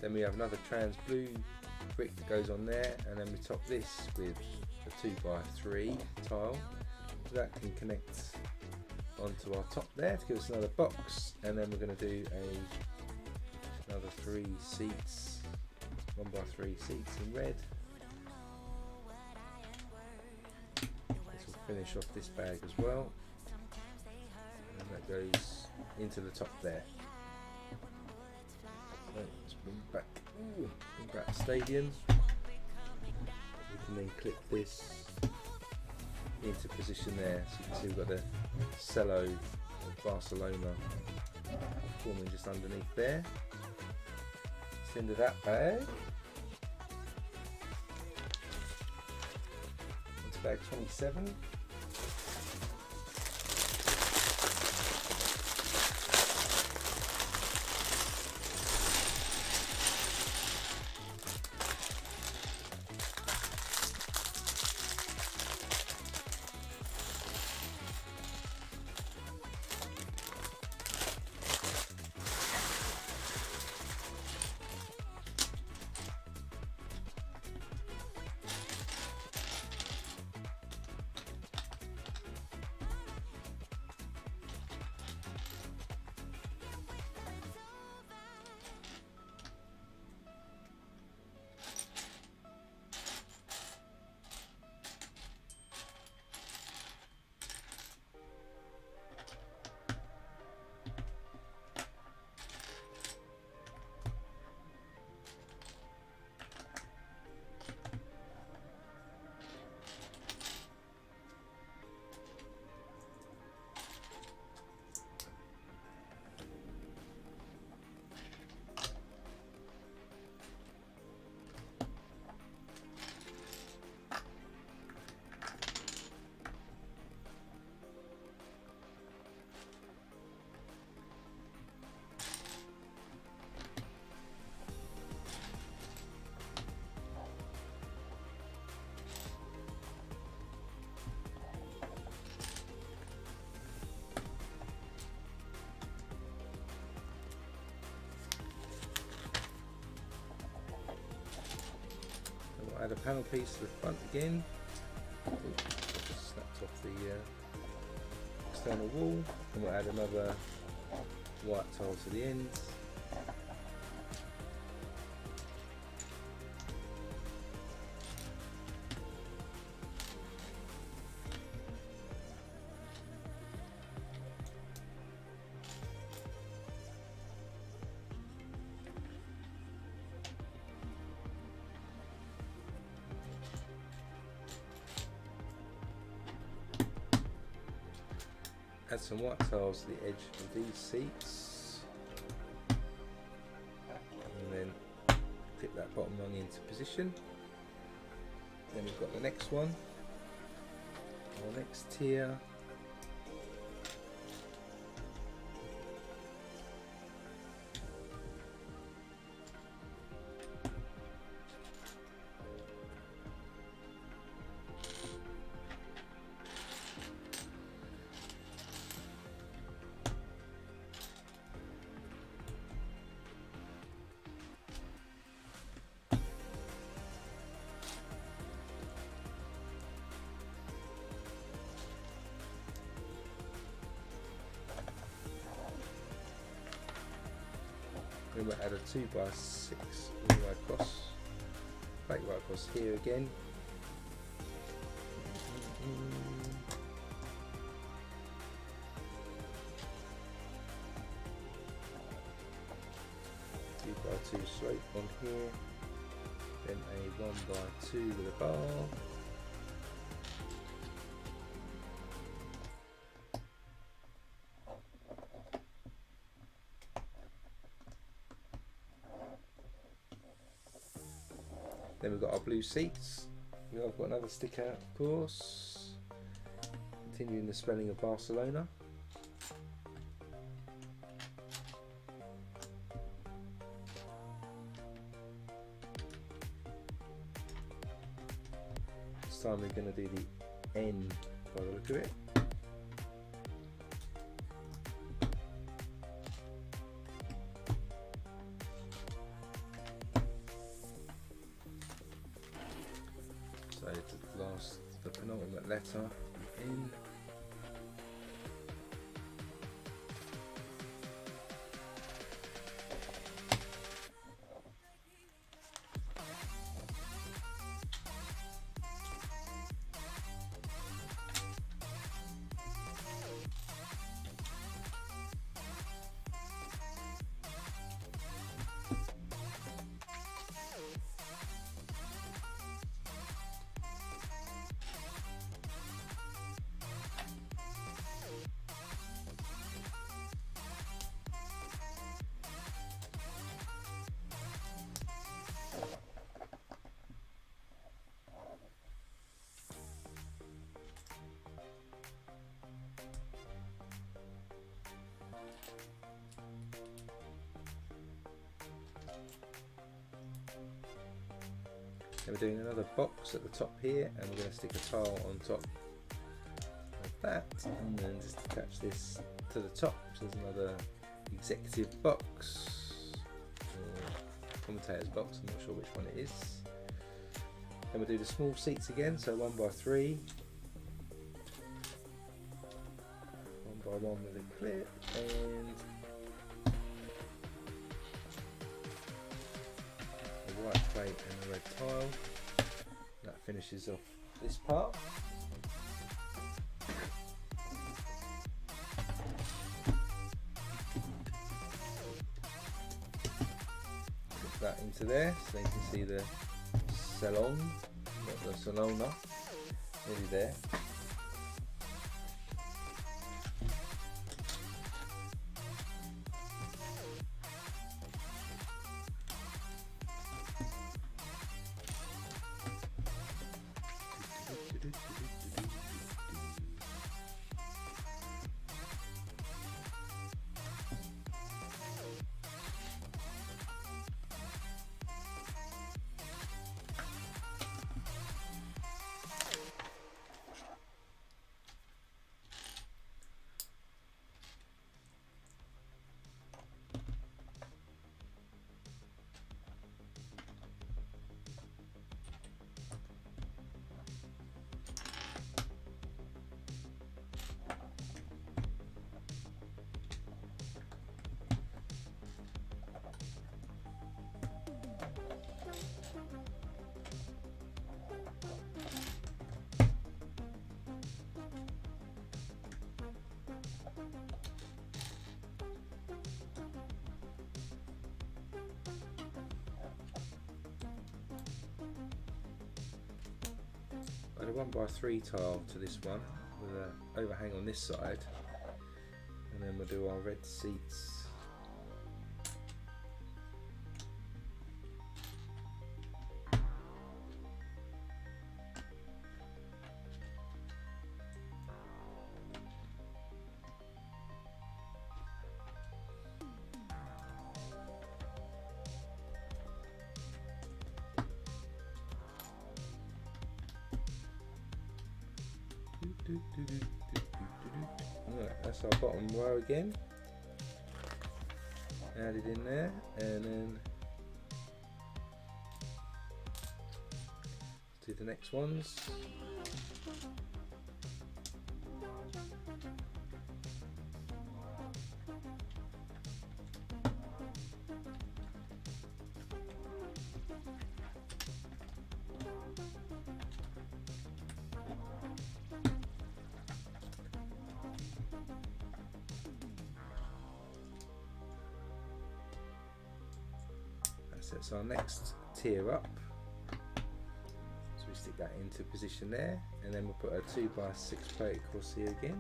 Then we have another trans blue brick that goes on there, and then we top this with a 2x3 tile. That can connect onto our top there to give us another box, and then we're going to do another 3 seats, 1x3 seats in red. This will finish off this bag as well, and that goes into the top there. So let's bring back the stadium. We can then clip this into position there, so you can see we've got the cello of Barcelona forming just underneath there. It's the end of that bag. It's bag 27. We'll add a panel piece to the front again. Just snapped off the external wall, and we'll add another white tile to the ends. Add some white tiles to the edge of these seats, and then clip that bottom rung into position. Then we've got the next one, our next tier. Then we'll add a 2x6 all the way across, right across here again. Two by two slope on here, then a 1x2 with a bar. Then we've got our blue seats. I've got another sticker, of course. Continuing the spelling of Barcelona. This time we're going to do the N by the look of it. So the penultimate letter, N. And we're doing another box at the top here, and we're going to stick a tile on top of that, and then just attach this to the top. So there's another executive box, or commentator's box, I'm not sure which one it is. Then we'll do the small seats again, so 1x3, 1x1 with a clip, and a white plate and a red tile. That finishes off this part. Put that into there so you can see the salon, not the Salona, nearly there. 1x3 tile to this one with an overhang on this side, and then we'll do our red seats. Right, that's our bottom row again, added in there, and then do the next ones. That's our next tier up, so we stick that into position there, and then we'll put a 2x6 plate across here again.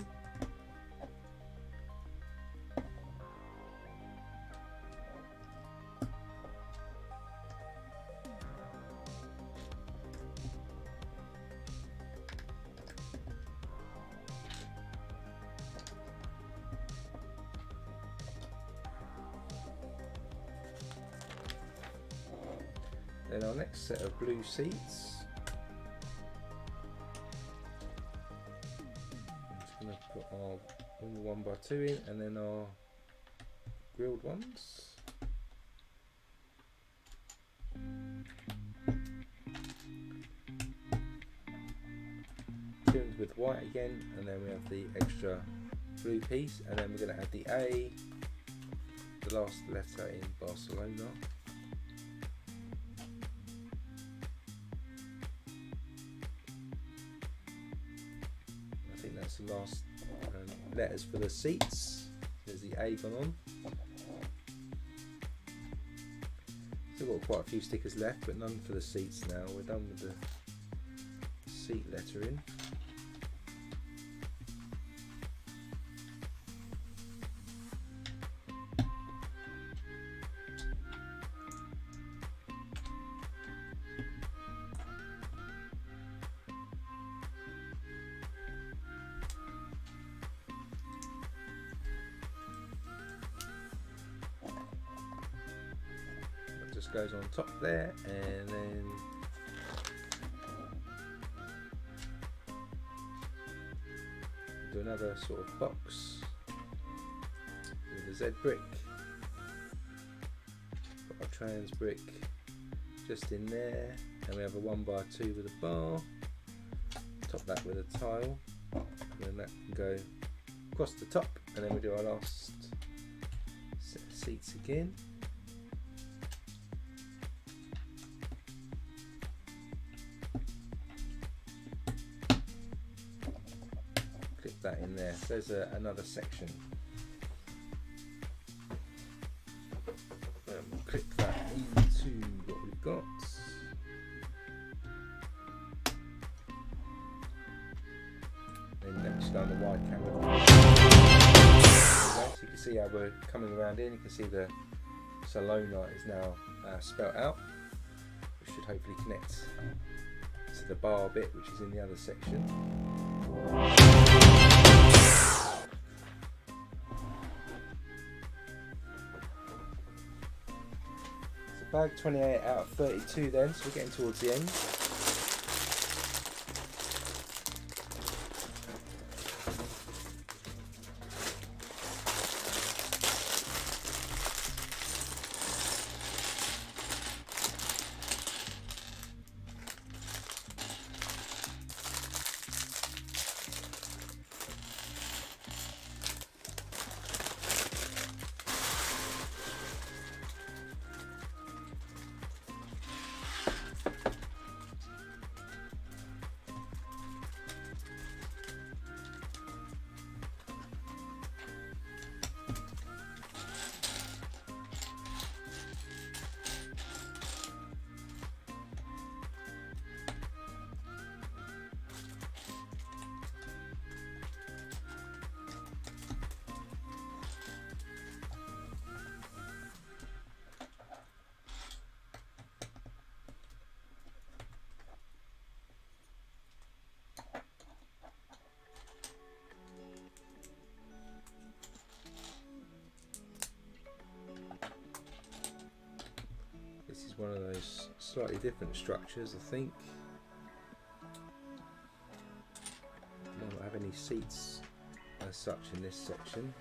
Then our next set of blue seats, I'm just going to put our normal 1x2 in, and then our grilled ones. Trimmed with white again, and then we have the extra blue piece, and then we're going to add the A, the last letter in Barcelona. That's the last letters for the seats. There's the A gone on. Still got quite a few stickers left, but none for the seats now. We're done with the seat lettering. Goes on top there, and then do another sort of box with a Z brick. Put our trans brick just in there, and we have a 1x2 with a bar. Top that with a tile, and then that can go across the top, and then we do our last set of seats again. That in there, so there's another section. We'll click that into what we've got. Then next on the wide camera. So you can see how we're coming around in. You can see the Barcelona is now spelt out, which should hopefully connect to the bar bit, which is in the other section. Bag 28 out of 32 then, so we're getting towards the end. is one of those slightly different structures, I think. Might not have any seats as such in this section.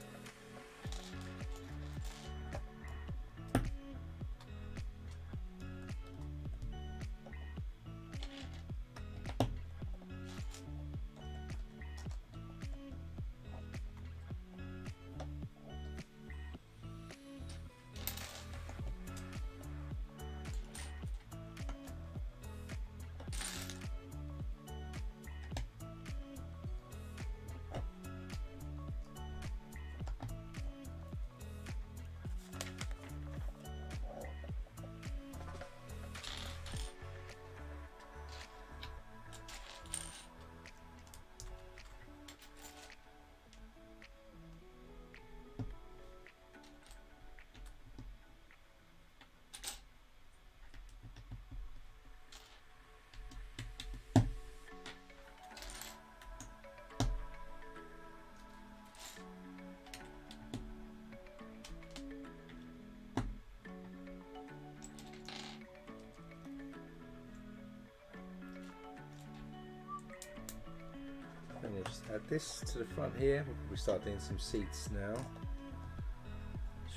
And we'll just add this to the front here. We'll probably start doing some seats now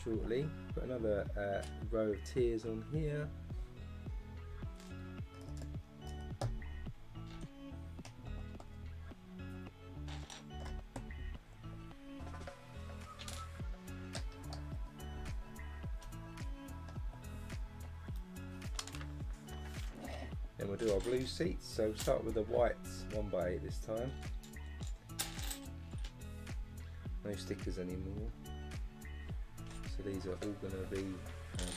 shortly. Put another row of tiers on here. Then we'll do our blue seats. So we'll start with the white 1x8 this time. No stickers anymore. So these are all going to be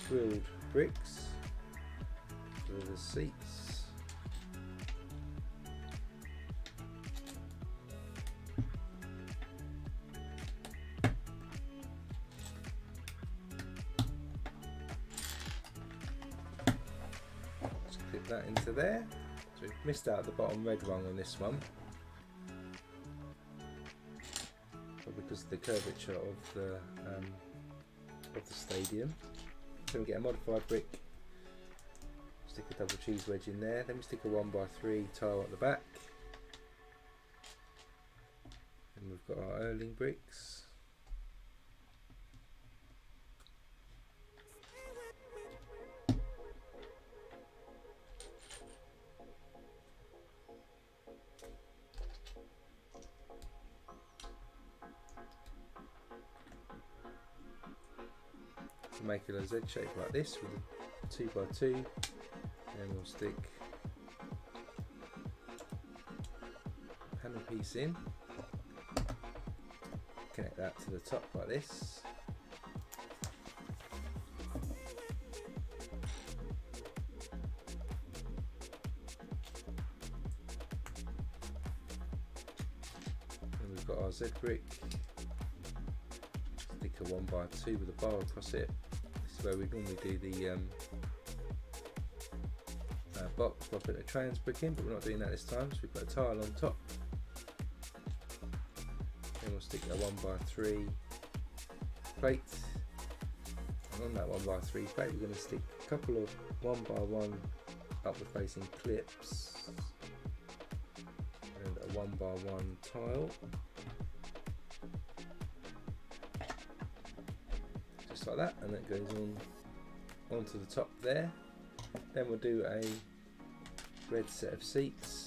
grilled bricks for the seats. Just clip that into there. So we've missed out the bottom red rung on this one, because of the curvature of the stadium. So we get a modified brick, stick a double cheese wedge in there, then we stick a 1x3 tile at the back, and we've got our Erling bricks. Make it a Z shape like this with a 2x2, and we'll stick a panel piece in, connect that to the top like this. And we've got our Z brick, stick a 1x2 with a bar across it. Where we normally do the box by putting a trans brick in, but we're not doing that this time, so we put a tile on top. Then we'll stick a 1x3 plate, and on that 1x3 plate we're going to stick a couple of 1x1 upward facing clips and a 1x1 tile. Like that, and that goes on onto the top there. Then we'll do a red set of seats.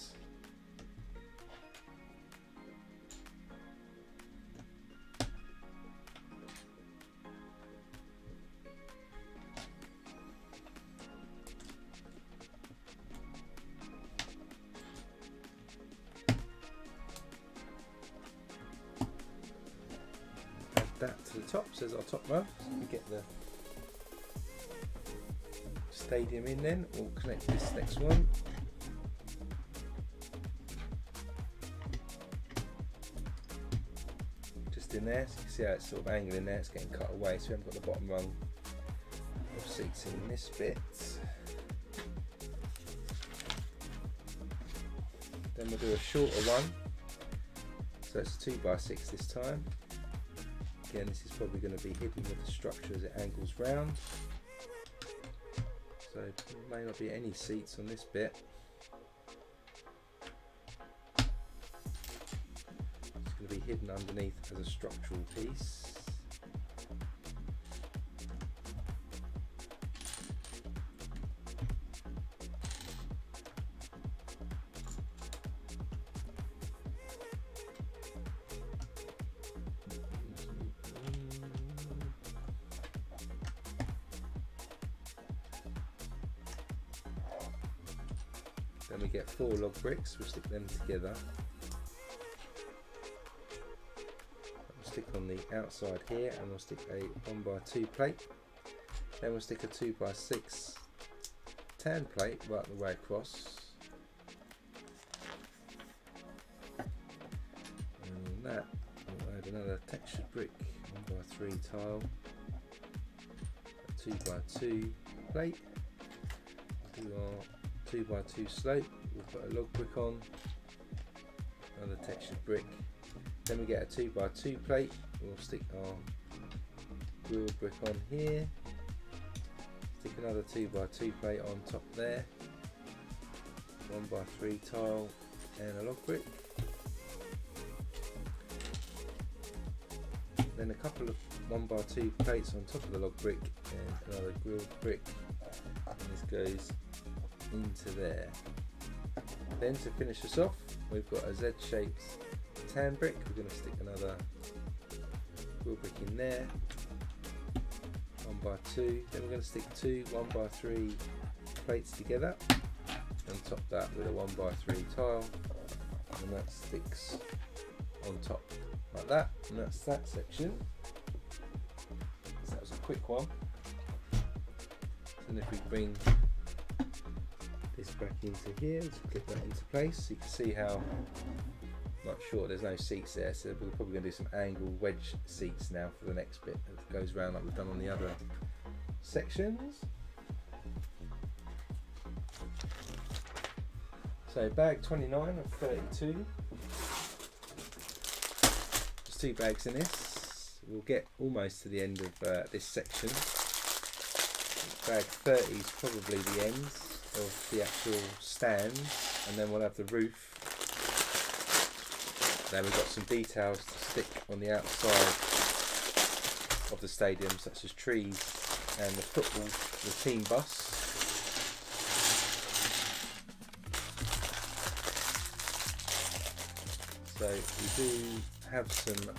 That to the top, so there's our top row. So we get the stadium in, then we'll connect this next one. Just in there, so you can see how it's sort of angling there, it's getting cut away, so we haven't got the bottom rung of seats in this bit. Then we'll do a shorter one, so it's 2x6 this time. Again, this is probably going to be hidden with the structure as it angles round. So there may not be any seats on this bit. It's going to be hidden underneath as a structural piece. Then we get 4 log bricks, we'll stick them together. We'll stick on the outside here, and we'll stick a 1x2 plate. Then we'll stick a 2x6 tan plate right the way across. And on that, we'll add another textured brick 1x3 tile, a 2x2 plate, 2x2 slope, we'll put a log brick on, another textured brick. Then we get a 2x2 plate, we'll stick our grilled brick on here, stick another 2x2 plate on top there, 1x3 tile and a log brick. Then a couple of 1x2 plates on top of the log brick and another grilled brick, and this goes into there. Then to finish us off, we've got a Z-shaped tan brick. We're going to stick another grill brick in there, 1x2. Then we're going to stick 2 1x3 plates together and top that with a 1x3 tile, and that sticks on top like that. And that's that section. So that was a quick one. And if we bring this back into here, let's clip that into place so you can see how much short. There's no seats there, so we're probably going to do some angle wedge seats now for the next bit that goes around like we've done on the other sections. So bag 29 of 32. There's 2 bags in this. We'll get almost to the end of this section. Bag 30 is probably the end of the actual stand, and then we'll have the roof. Then we've got some details to stick on the outside of the stadium, such as trees and the team bus. So we do have some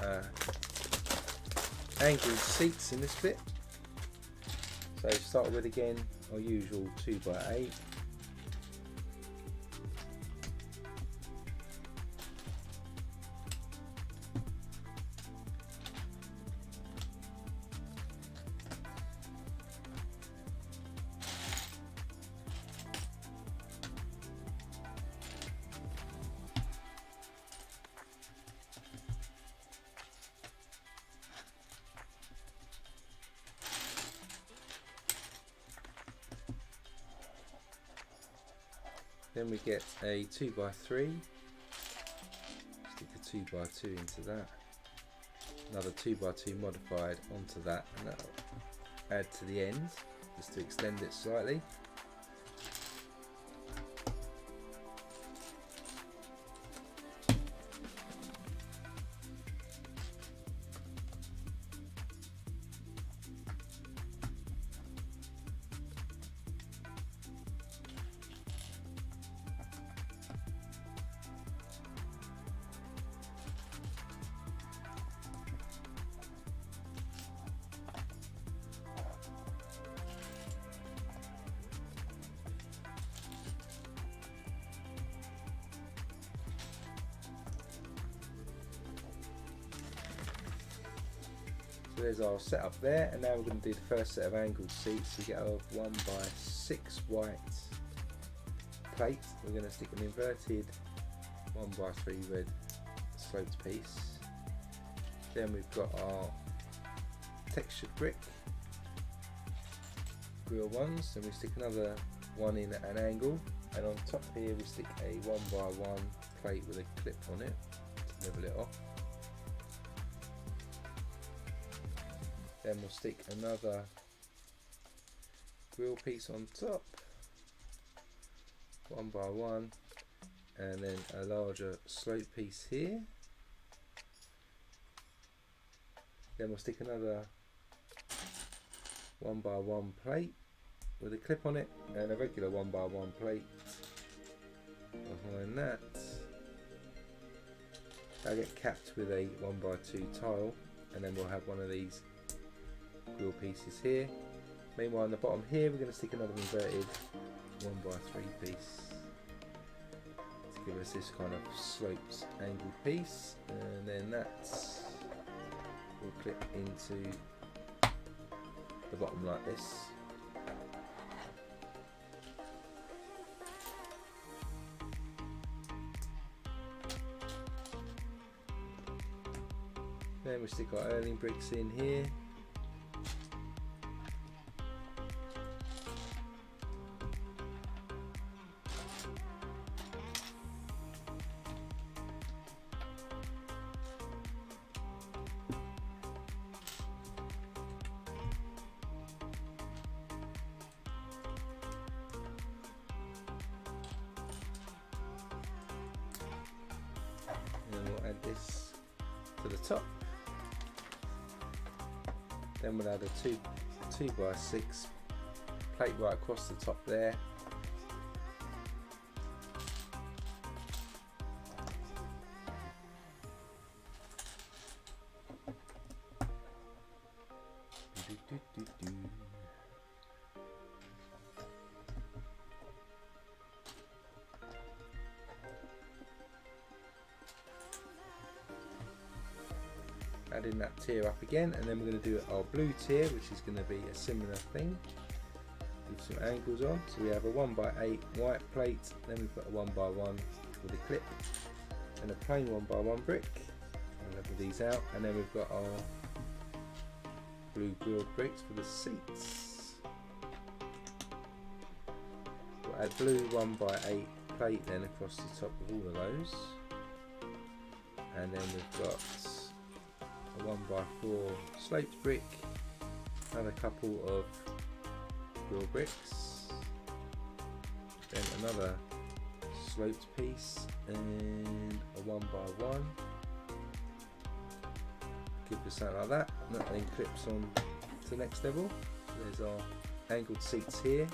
angled seats in this bit. So start with again our usual 2x8. Then we get a 2x3, stick a 2x2 into that, another 2x2 modified onto that, and that'll add to the end just to extend it slightly. So there's our setup there, and now we're going to do the first set of angled seats. We get our 1x6 white plate. We're going to stick an inverted 1x3 red sloped piece. Then we've got our textured brick grill ones, and we stick another one in at an angle, and on top here we stick a 1x1 plate with a clip on it to level it off. Then we'll stick another grill piece on top, one by one, and then a larger slope piece here. Then we'll stick another 1 by 1 plate with a clip on it, and a regular 1 by 1 plate behind that. They'll get capped with a 1 by 2 tile, and then we'll have one of these grill pieces here. Meanwhile, on the bottom here, we're going to stick another inverted 1 by 3 piece to give us this kind of sloped angled piece, and then that will clip into the bottom like this. Then we stick our Erling bricks in here. And we'll add this to the top. Then we'll add a 2 by 6 plate right across the top there. Adding that tier up again, and then we're going to do our blue tier, which is going to be a similar thing with some angles on. So we have a 1 by 8 white plate, then we've got a 1 by 1 with a clip, and a plain 1 by 1 brick. I'll level these out, and then we've got our blue grilled bricks for the seats. We'll add blue 1 by 8 plate then across the top of all of those, and then we've got a 1 by 4 sloped brick, another couple of grill bricks, then another sloped piece, and a 1 by 1. Give us something like that, and that then clips on to the next level. So there's our angled seats here.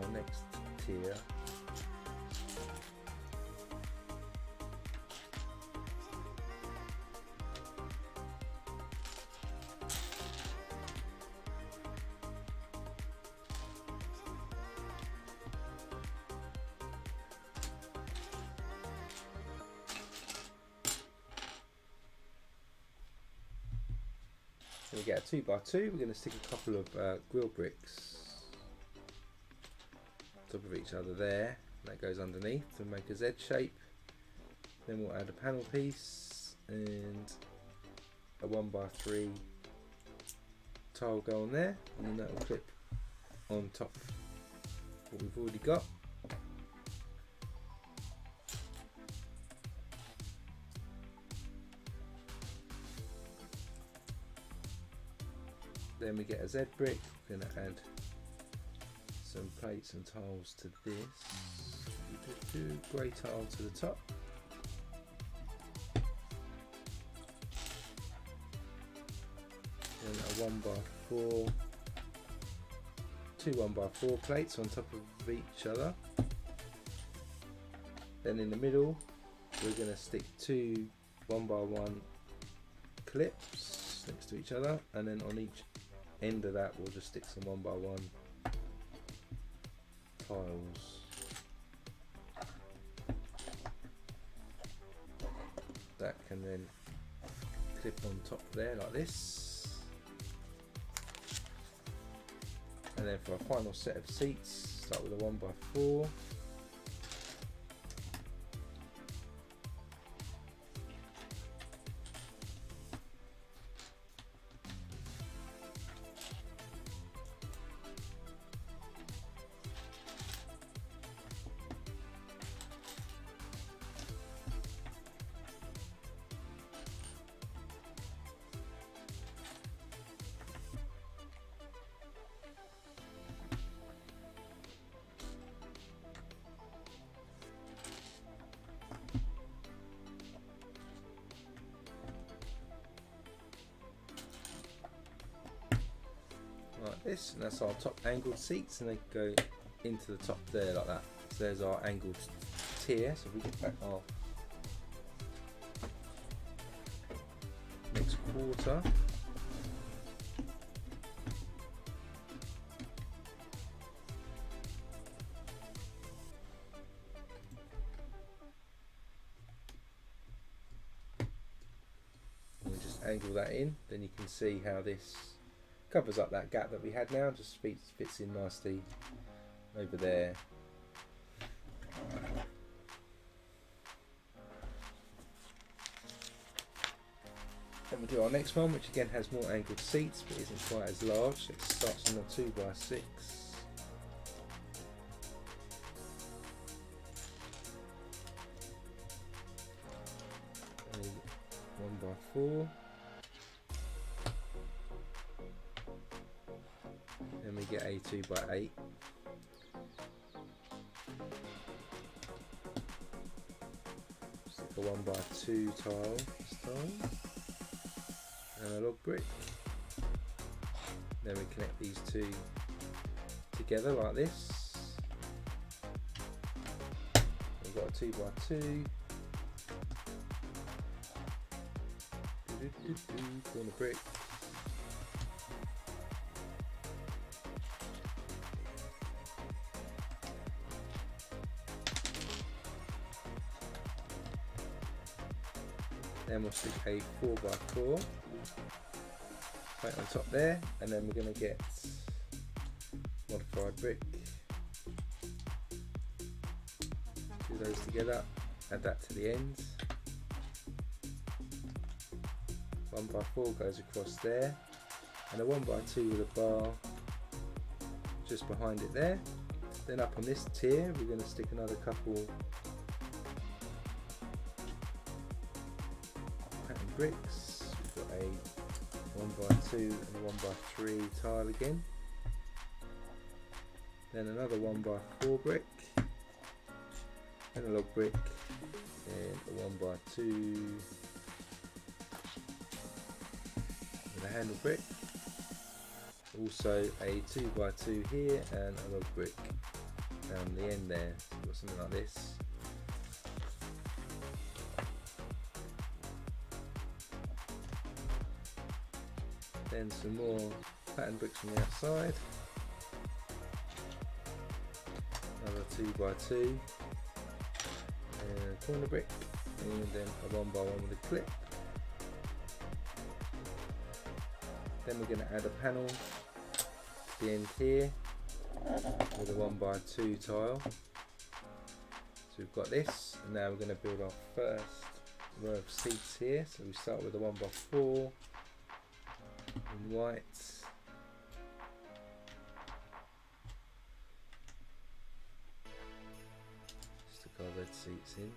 Our next tier so we get a 2 by 2. We're going to stick a couple of grill bricks top of each other there, that goes underneath to make a Z shape. Then we'll add a panel piece and a 1 by 3 tile go on there, and then that will clip on top of what we've already got. Then we get a Z brick. We're going to add some plates and tiles to this. Grey tile to the top. Then a 1 by 4, 2 1 by 4 plates on top of each other. Then in the middle we're going to stick 2 1 by 1 clips next to each other, and then on each end of that we'll just stick some 1 by 1 tiles. That can then clip on top there like this. And then for our final set of seats, start with a 1 by 4. this, and that's our top angled seats, and they go into the top there like that. So there's our angled tier. So if we get back our next quarter, and we just angle that in, then you can see how this covers up that gap that we had now, just fits in nicely over there. Then we do our next one, which again has more angled seats but isn't quite as large. It starts on a 2x6. A 1x4. Then we get a 2x8. Stick a 1x2 tile this time. And a log brick. Then we connect these two together like this. We've got a 2x2. Corner brick. Then we'll stick a 4x4 right on top there, and then we're going to get modified brick. Do those together, add that to the end. 1x4 goes across there, and a 1x2 with a bar just behind it there. Then up on this tier we're going to stick another couple pattern bricks. We've got a 1x2 and a 1x3 tile again. Then another 1x4 brick, and a log brick, and a 1x2 with a handle brick. Also a 2x2 here and a log brick down the end there. So we've got something like this. Then some more pattern bricks from the outside. Another 2x2 and a corner brick, and then a 1x1 with a clip. Then we're going to add a panel to the end here with a 1x2 tile. So we've got this, and now we're going to build our first row of seats here. So we start with a 1x4 in white. Stick our red seats in.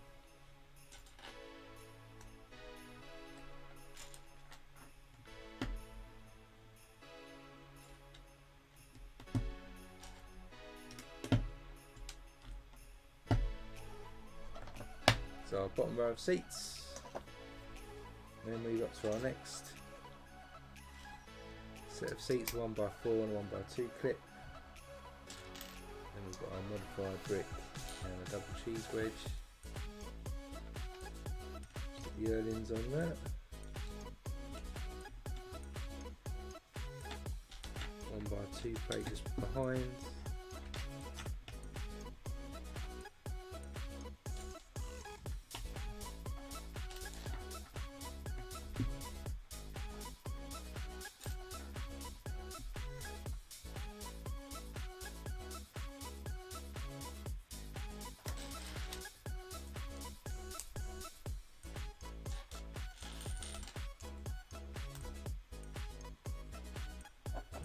So our bottom row of seats. And then we got to our next set of seats, 1x4 and a 1x2 clip. Then we've got our modified brick and a double cheese wedge. Put the Erlings on that. 1x2 plate just behind.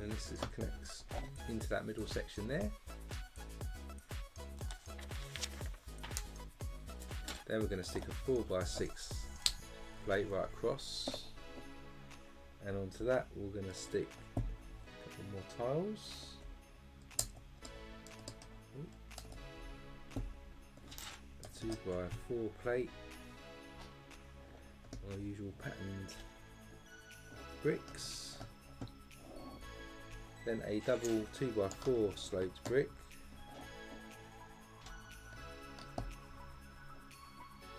And this connects into that middle section there. Then we're going to stick a 4x6 plate right across, and onto that we're going to stick a couple more tiles. A 2x4 plate, our usual patterned bricks. then a double 2x4 sloped brick,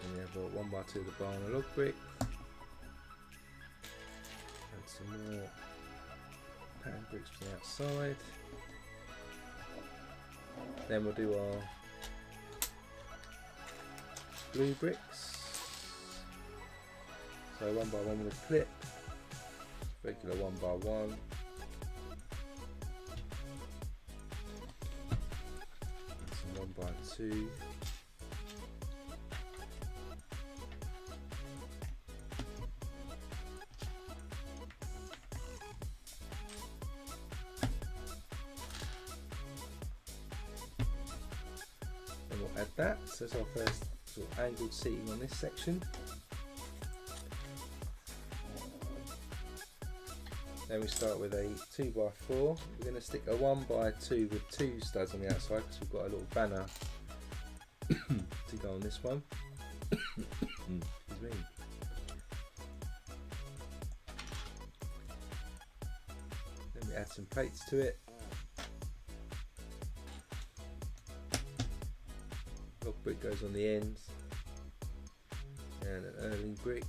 and we have a 1x2 of the barn log brick, and some more pattern bricks from the outside. Then we'll do our blue bricks, so 1x1 with a clip, regular 1x1, some 1x2, and we'll add that. So that's our first sort of angled seating on this section. Then we start with a 2x4. We're going to stick a 1x2 with 2 studs on the outside because we've got a little banner to go on this one. Excuse me. Then we add some plates to it. Log brick goes on the ends, and an Erling brick.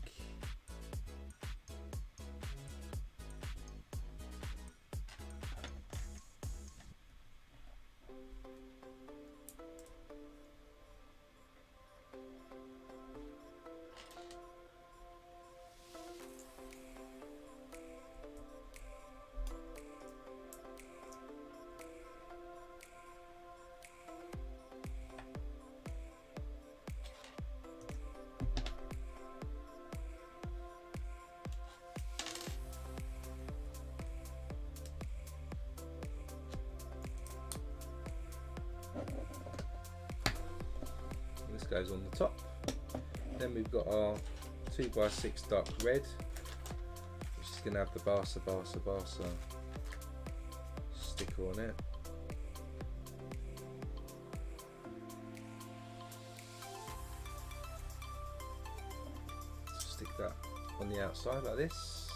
This goes on the top. Then we've got our 2x6 dark red, which is going to have the Barca sticker on it. Stick that on the outside like this,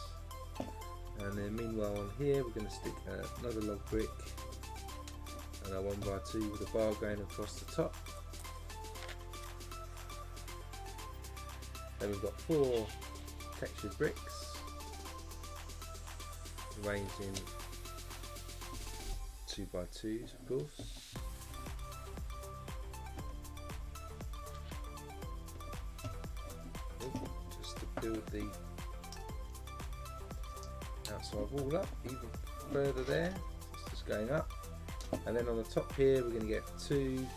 and then meanwhile on here we're going to stick another log brick and a 1x2 with a bar going across the top. Then we've got 4 textured bricks arranged in 2x2s, of course. Just to build the outside wall up even further there. It's just going up. And then on the top here we're going to get 2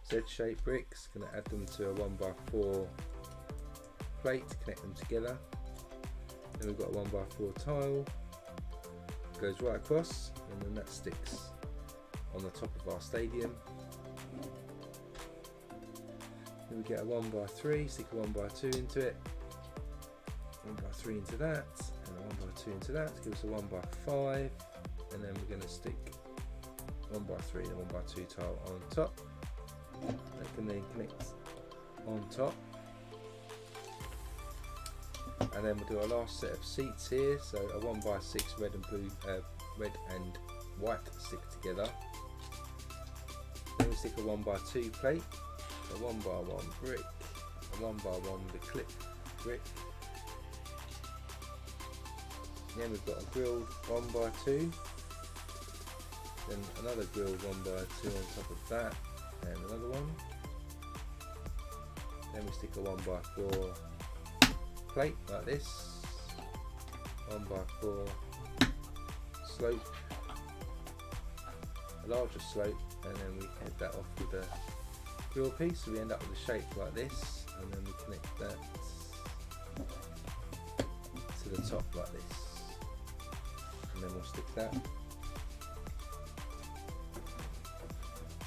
Z-shaped bricks. Going to add them to a 1x4 plate to connect them together. Then we've got a 1x4 tile, goes right across, and then that sticks on the top of our stadium. Then we get a 1x3, stick a 1x2 into it, 1x3 into that, and a 1x2 into that to give us a 1x5, and then we're going to stick 1x3 and a 1x2 tile on top. That can then connect on top. And then we'll do our last set of seats here, so a 1x6 red and blue, red and white stick together. Then we stick a 1x2 plate, a 1x1 brick, a 1x1 with a clip brick. Then we've got a grilled 1x2, then another grilled 1x2 on top of that, and another one. Then we stick a 1x4 plate like this, 1x4 slope, a larger slope, and then we head that off with a grill piece, so we end up with a shape like this, and then we connect that to the top like this, and then we'll stick that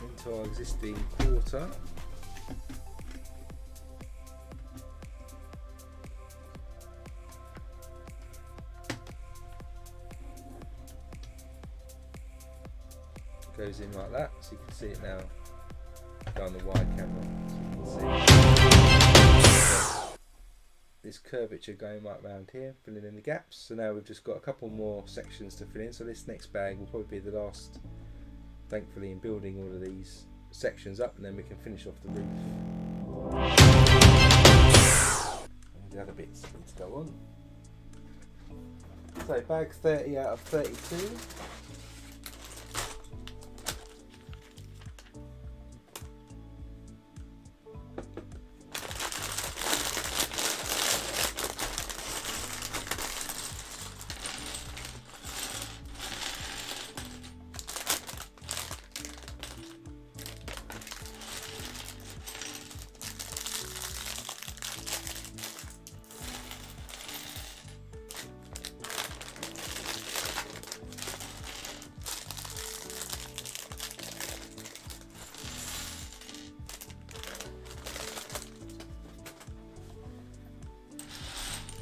into our existing quarter. Goes in like that, so you can see it now. Go on the wide camera, so you can see this curvature going right around here, filling in the gaps. So now we've just got a couple more sections to fill in. So this next bag will probably be the last, thankfully, in building all of these sections up, and then we can finish off the roof. And the other bits need to go on. So bag 30 out of 32.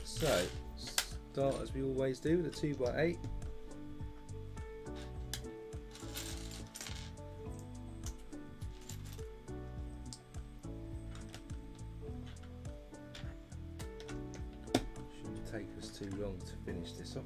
So, start as we always do with a 2x8. Shouldn't take us too long to finish this off.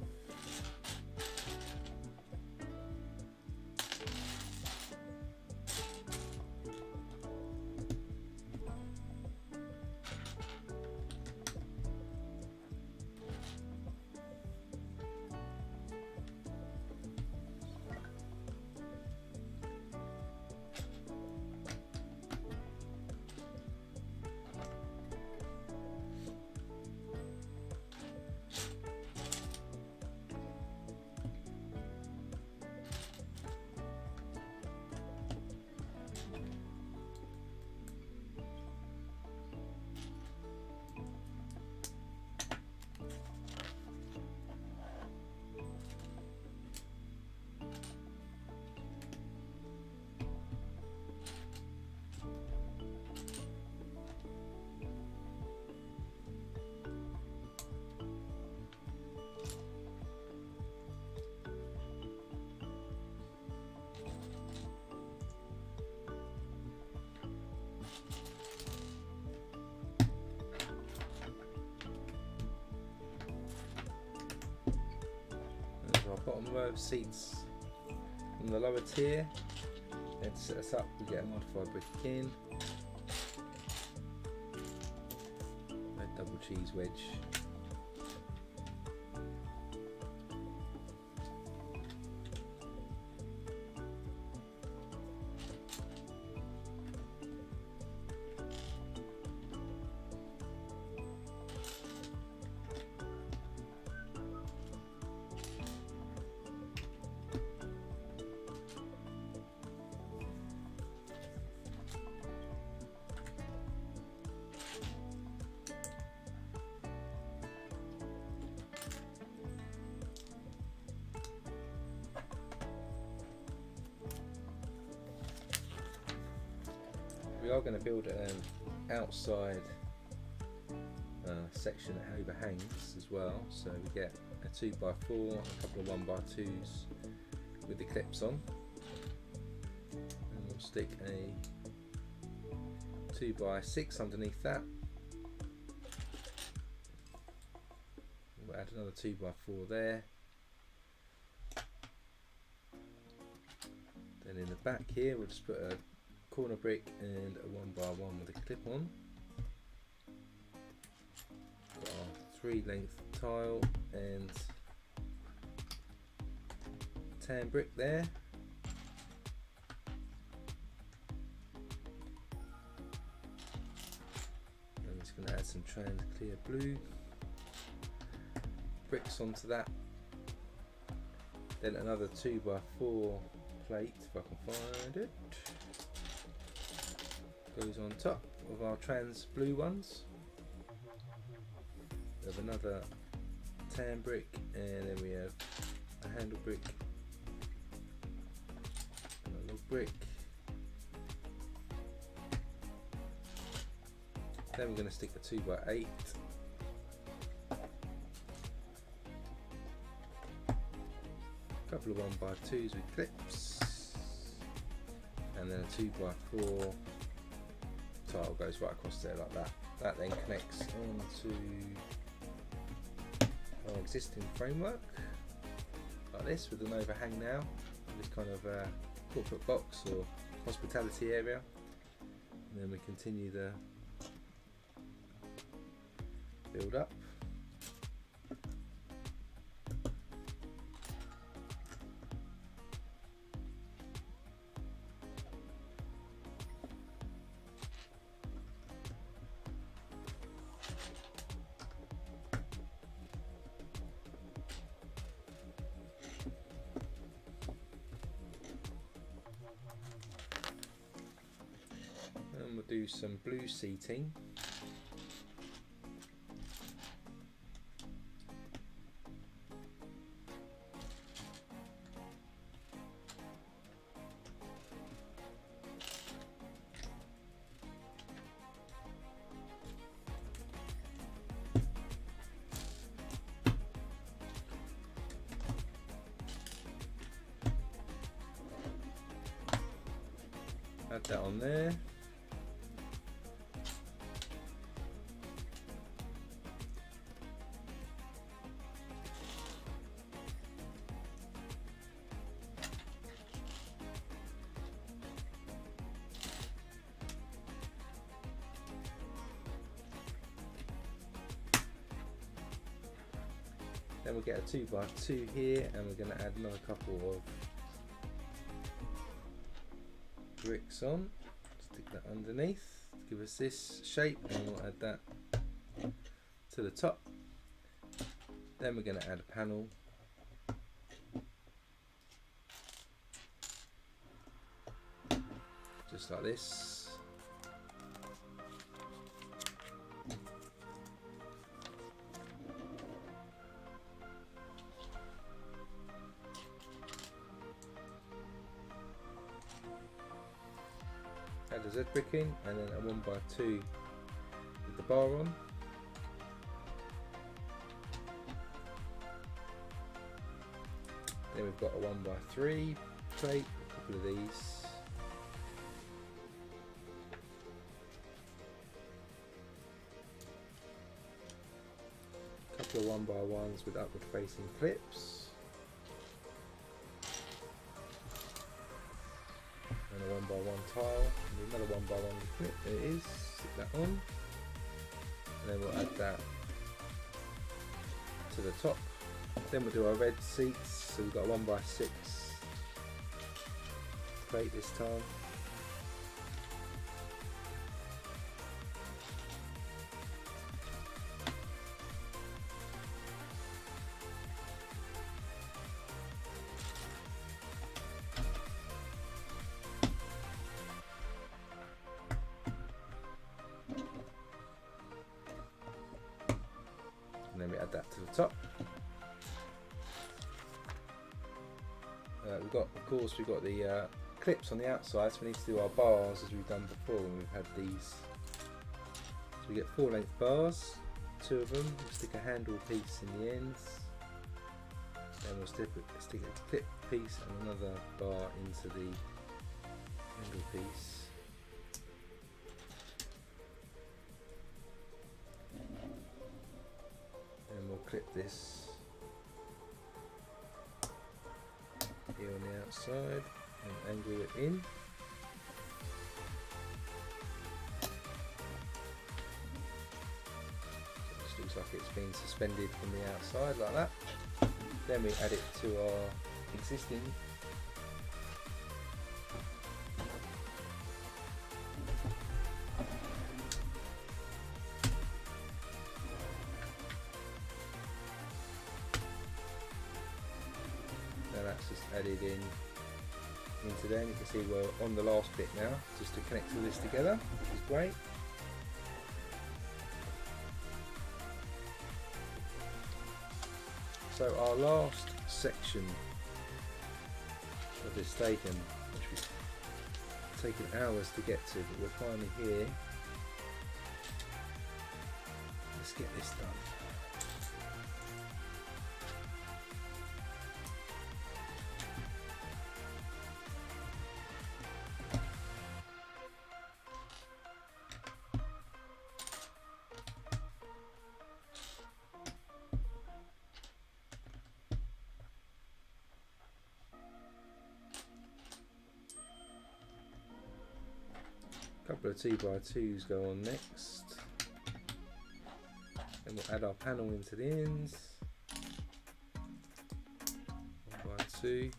Bottom row of seats on the lower tier, and to set us up we get a modified brick in, a double cheese wedge, we are going to build an outside section that overhangs as well, so we get a 2x4, a couple of 1x2s with the clips on, and we'll stick a 2x6 underneath that. We'll add another 2x4 there. Then in the back here we'll just put a corner brick and a 1x1 with a clip on. Got our 3-length tile and tan brick there. I'm just going to add some trans clear blue bricks onto that. Then another 2x4 plate, if I can find it, goes on top of our trans blue ones. We have another tan brick, and then we have a handle brick, and a log brick. Then we're going to stick a 2x8. A couple of 1x2s with clips, and then a 2x4 tile goes right across there like that. That then connects onto our existing framework like this with an overhang now, this kind of corporate box or hospitality area, and then we continue the build up. And we'll do some blue seating. Add that on there. Then we'll get a 2x2 here, and we're going to add another couple of bricks on. Stick that underneath to give us this shape, and we'll add that to the top. Then we're going to add a panel. Just like this. Add a Z brick in, and then a 1x2 with the bar on. Then we've got a 1x3 plate, a couple of these. A couple of 1x1s with upward facing clips. And a 1x1 tile, and another 1x1 clip, there it is, stick that on, and then we'll add that to the top. Then we'll do our red seats, so we've got a 1x6 plate this time. And then we add that to the top. We've got the clips on the outside, so we need to do our bars as we've done before when we've had these. So we get 4-length bars, 2 of them. We'll stick a handle piece in the ends. Then we'll stick a clip piece and another bar into the handle piece. And we'll clip this here on the outside and angle it in. So it just looks like it's been suspended from the outside like that. Then we add it to our existing that's just added in into there. You can see we're on the last bit now, just to connect all this together, which is great. So our last section of this stadium, which we've taken hours to get to, but we're finally here. Let's get this done. couple of 2x2s go on next. Then we'll add our panel into the ends. 1x2.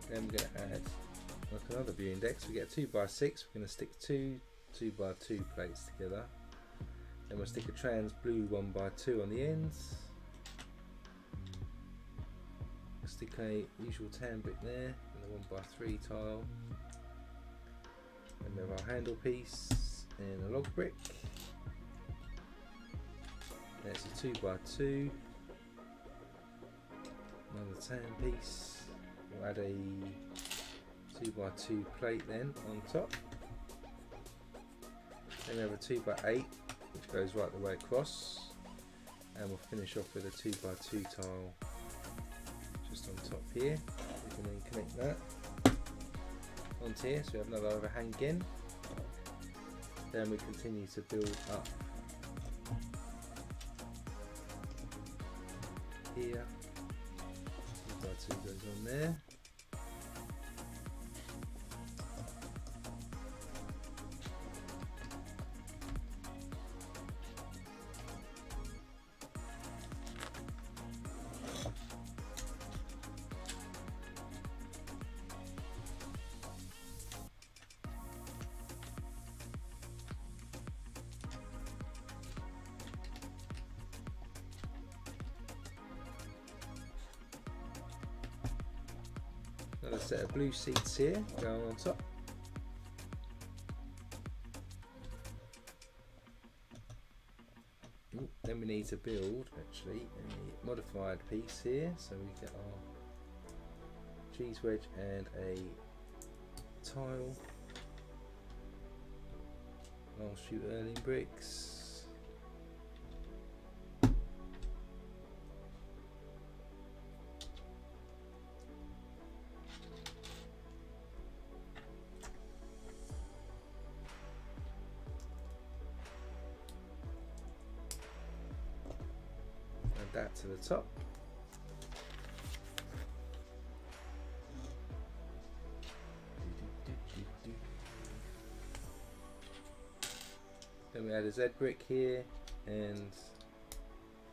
Then we're going to add like another view index. We get a 2x6. We're going to stick two 2x2 plates together. Then we'll stick a trans blue 1x2 on the ends. We'll stick a usual tan brick there and a 1x3 tile. Then we have our handle piece and a log brick. There's a 2x2. Another tan piece. We'll add a 2x2 plate then on top. Then we have a 2x8 which goes right the way across, and we'll finish off with a 2x2 tile just on top here. We can then connect that onto here, so we have another overhang again. Then we continue to build up here. 2x2 goes on there. Another set of blue seats here going on top. Then we need to build actually a modified piece here, so we get our cheese wedge and a tile. I'll shoot Erling bricks. That to the top. Then we add a Z brick here and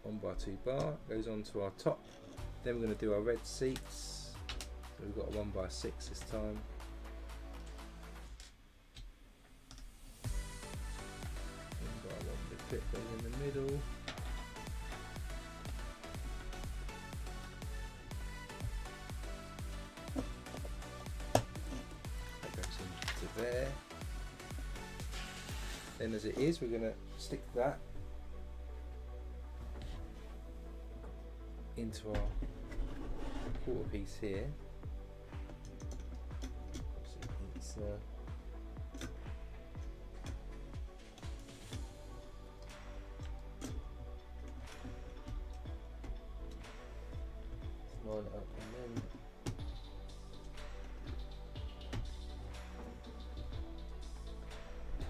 1x2 bar goes on to our top. Then we're going to do our red seats. So we've got a 1x6 this time. We've got one big bit going in the middle. There. Then as it is, we're going to stick that into our quarter piece here. It's line it up and then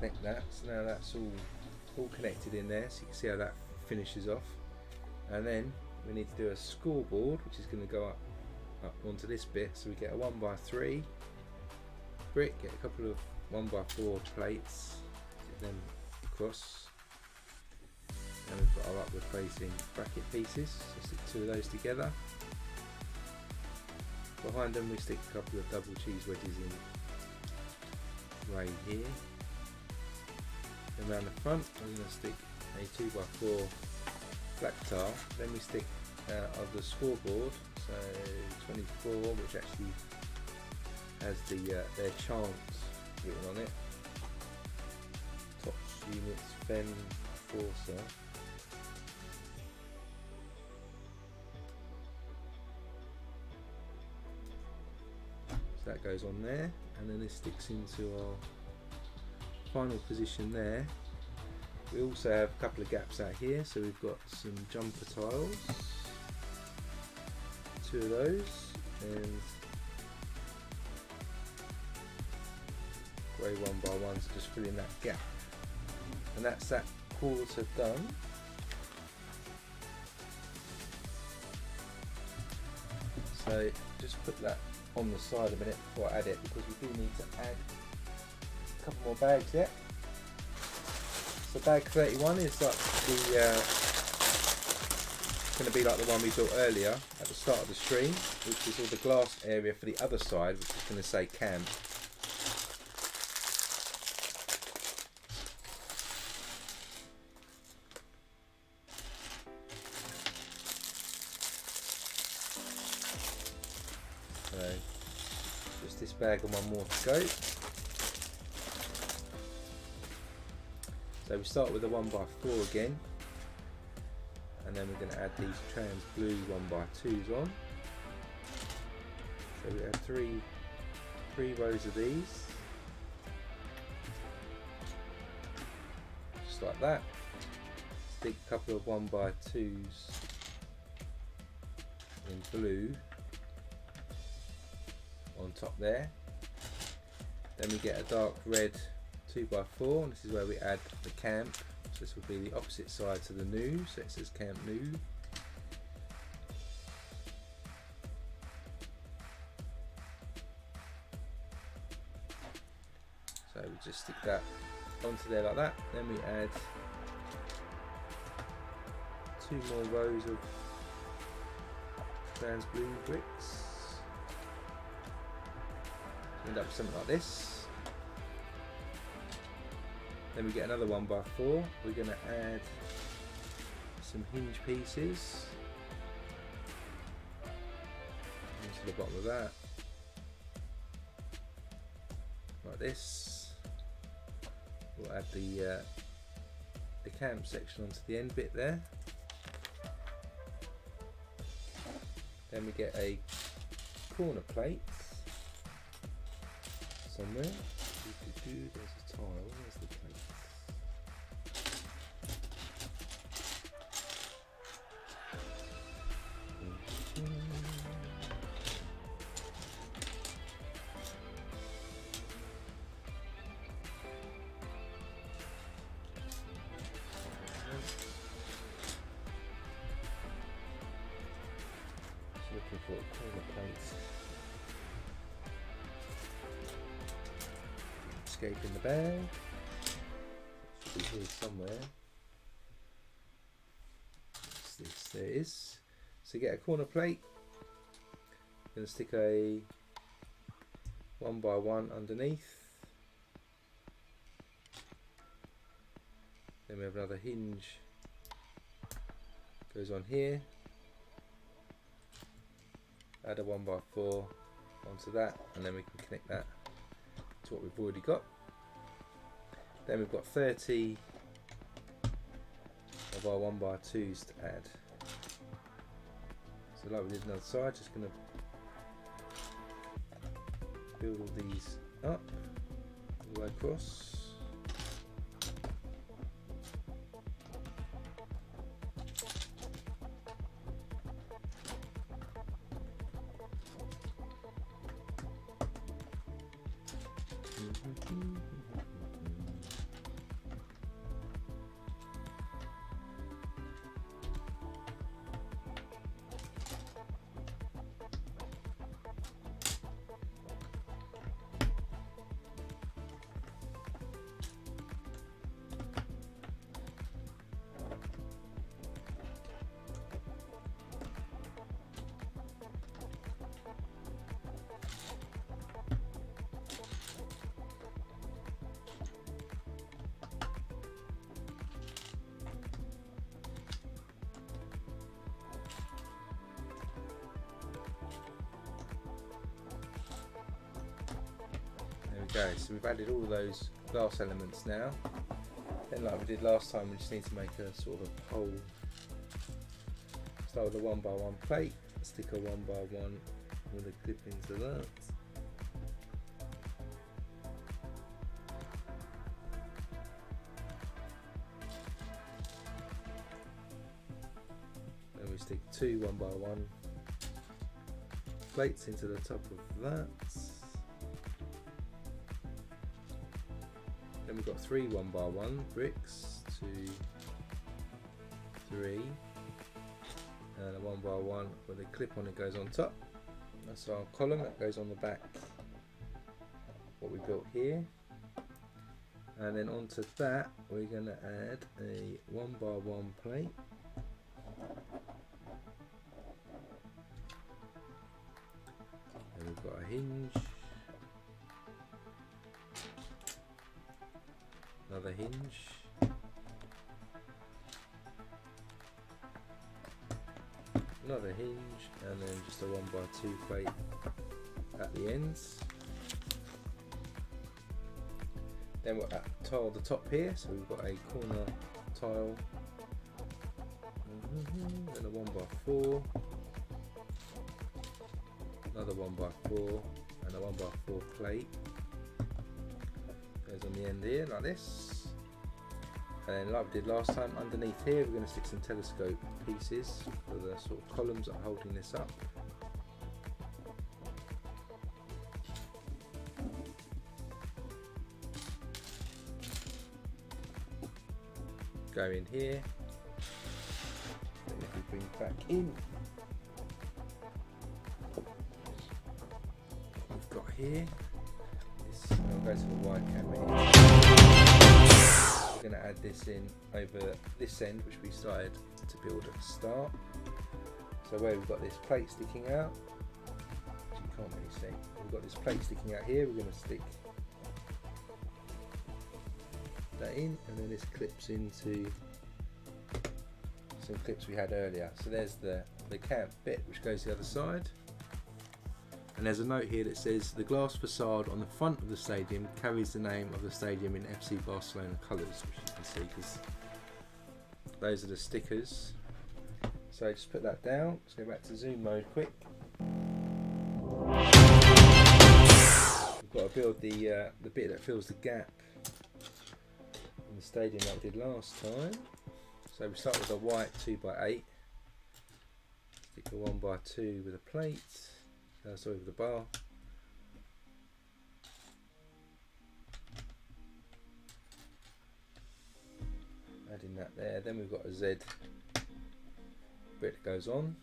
connect that. So now that's all connected in there, so you can see how that finishes off. And then we need to do a scoreboard, which is going to go up onto this bit. So we get a 1x3 brick, get a couple of 1x4 plates, get them across. our upward facing bracket pieces, so stick 2 of those together. Behind them we stick a couple of double cheese wedges in grey here. Then around the front we're going to stick a 2x4 black tile. Then we stick of the scoreboard, so 24, which actually has their chants written on it. Tops units, Fen, Forza. So that goes on there, and then this sticks into our final position there. We also have a couple of gaps out here, so we've got some jumper tiles, 2 of those, and grey 1x1s to just fill in that gap. And that's that quarter done. So just put that on the side a minute before I add it, because we do need to add a couple more bags yet. So bag 31 is like going to be like the one we built earlier at the start of the stream, which is all the glass area for the other side, which is going to say camp. So just this bag and one more to go. So we start with the 1x4 again, and then we're going to add these trans blue 1x2s on. So we have three rows of these, just like that. Stick a couple of 1x2s in blue on top there. Then we get a dark red 2x4, and this is where we add the camp. So this will be the opposite side to the new, so it says Camp Nou. So we just stick that onto there like that. Then we add 2 more rows of trans blue bricks. End up with something like this. Then we get another 1x4. We're going to add some hinge pieces into the bottom of that, like this. We'll add the camp section onto the end bit there. Then we get a corner plate somewhere. There's a tile. Where's the plate? Looking for a corner plate. Escaping the bag. Should be here somewhere. What's this? There it is. So get a corner plate. Going to stick a 1x1 underneath. Then we have another hinge. Goes on here. Add a 1x4 onto that, and then we can connect that to what we've already got. Then we've got 30 of our 1x2s to add. So like we did on the other side, just going to build all these up all the way across. go. So we've added all of those glass elements now. Then like we did last time, we just need to make a sort of a hole. Start with a 1x1 plate, stick a 1x1 with a clip into that. Then we stick two 1x1 plates into the top of that. Then we've got three 1x1 bricks, 2, 3, and a 1x1 with a clip on it goes on top. That's our column that goes on the back, what we built here. And then onto that we're going to add a 1x1 plate. And we've got a hinge, another hinge, another hinge, and then just a 1x2 plate at the ends. Then we'll tile the top here, so we've got a corner tile, then a 1x4, another 1x4, and a 1x4 plate. Goes on the end here like this, and then like we did last time, underneath here we're going to stick some telescope pieces for the sort of columns that are holding this up. Go in here, and if we bring back in, we've got here. I'll go to the wide camera here. We're going to add this in over this end, which we started to build at the start. So where we've got this plate sticking out, which you can't really see, we've got this plate sticking out here, we're going to stick that in, and then this clips into some clips we had earlier. So there's the camp bit which goes the other side. And there's a note here that says the glass facade on the front of the stadium carries the name of the stadium in FC Barcelona colours, which you can see because those are the stickers. So just put that down. Let's go back to zoom mode quick. We've got to build the bit that fills the gap in the stadium that we did last time. So we start with a white 2x8. Stick a 1x2 with a plate. Sorry, with the bar. Adding that there. Then we've got a Z brick that goes on.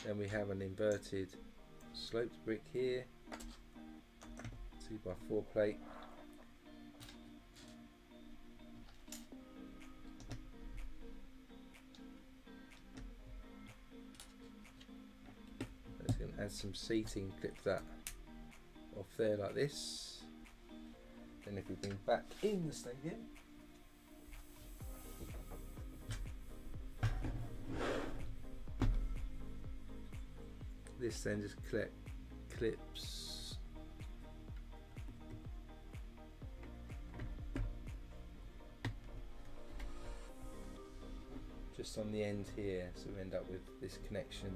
Then we have an inverted sloped brick here. 2x4 plate. Add some seating, clip that off there like this. Then if we bring back in the stadium, this then just clips just on the end here, so we end up with this connection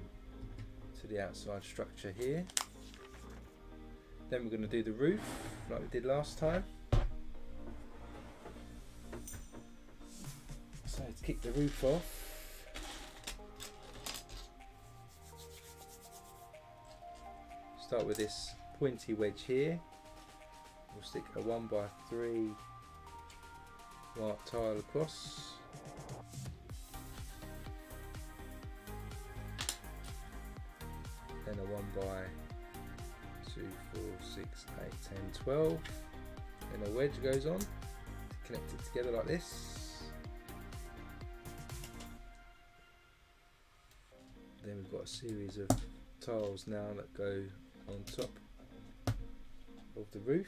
to the outside structure here. Then we're going to do the roof like we did last time. So to kick the roof off, start with this pointy wedge here. We'll stick a 1x3 white tile across. Then a 1x2, 4, 6, 8, 10, 12. Then a wedge goes on to connect it together like this. Then we've got a series of tiles now that go on top of the roof.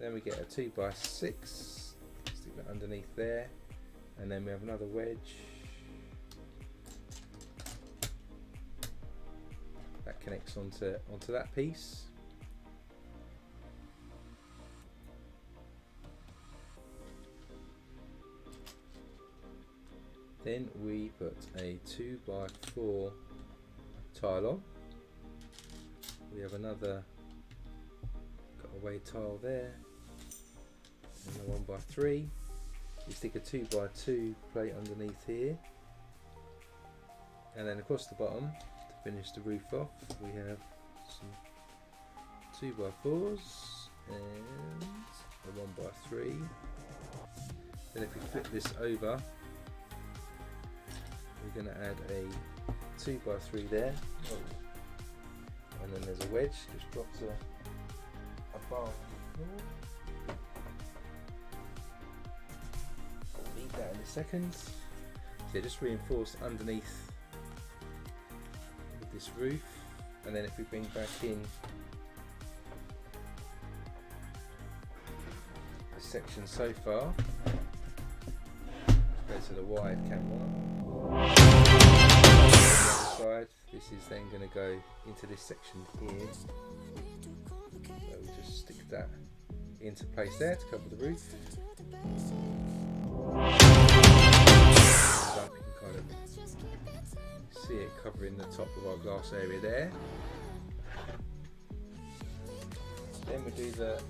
Then we get a 2x6, stick that underneath there, and then we have another wedge that connects onto that piece. Then we put a 2x4 tile on. We have another cut-away tile there, and a 1x3. We stick a 2x2 plate underneath here, and then across the bottom to finish the roof off we have some 2x4s and a 1x3. Then if we flip this over, we're going to add a 2x3 there, and then there's a wedge which drops a bar. Need that in a second. So just reinforce underneath with this roof, and then if we bring back in the section so far, go to the wide camera. Side. This is then going to go into this section here, so we'll just stick that into place there to cover the roof. So you can kind of see it covering the top of our glass area there. Then we do the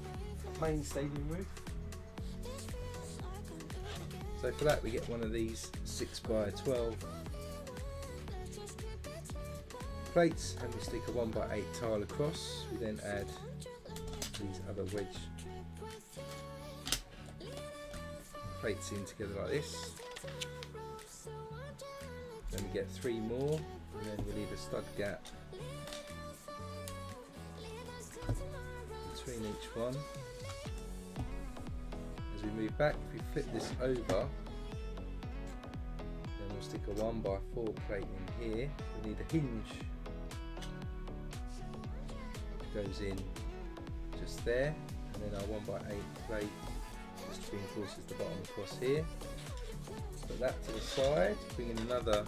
main stadium roof. So for that we get one of these 6x12 plates, and we stick a 1x8 tile across. We then add these other wedge plates in together like this. Then we get 3 more, and then we leave a stud gap between each one. As we move back, if we flip this over, then we'll stick a 1x4 plate in here. We need a hinge, goes in just there, and then our 1x8 plate just reinforces the bottom across here. Put that to the side, bring in another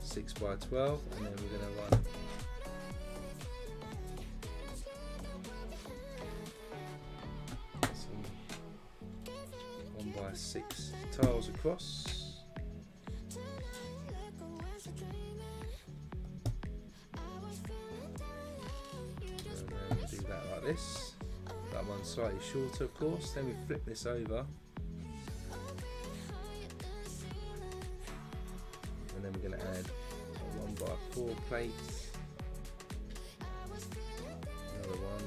6x12, and then we're going to run some 1x6 tiles across. This. That one's slightly shorter, of course. Then we flip this over, and then we're going to add a 1x4 plate, another one,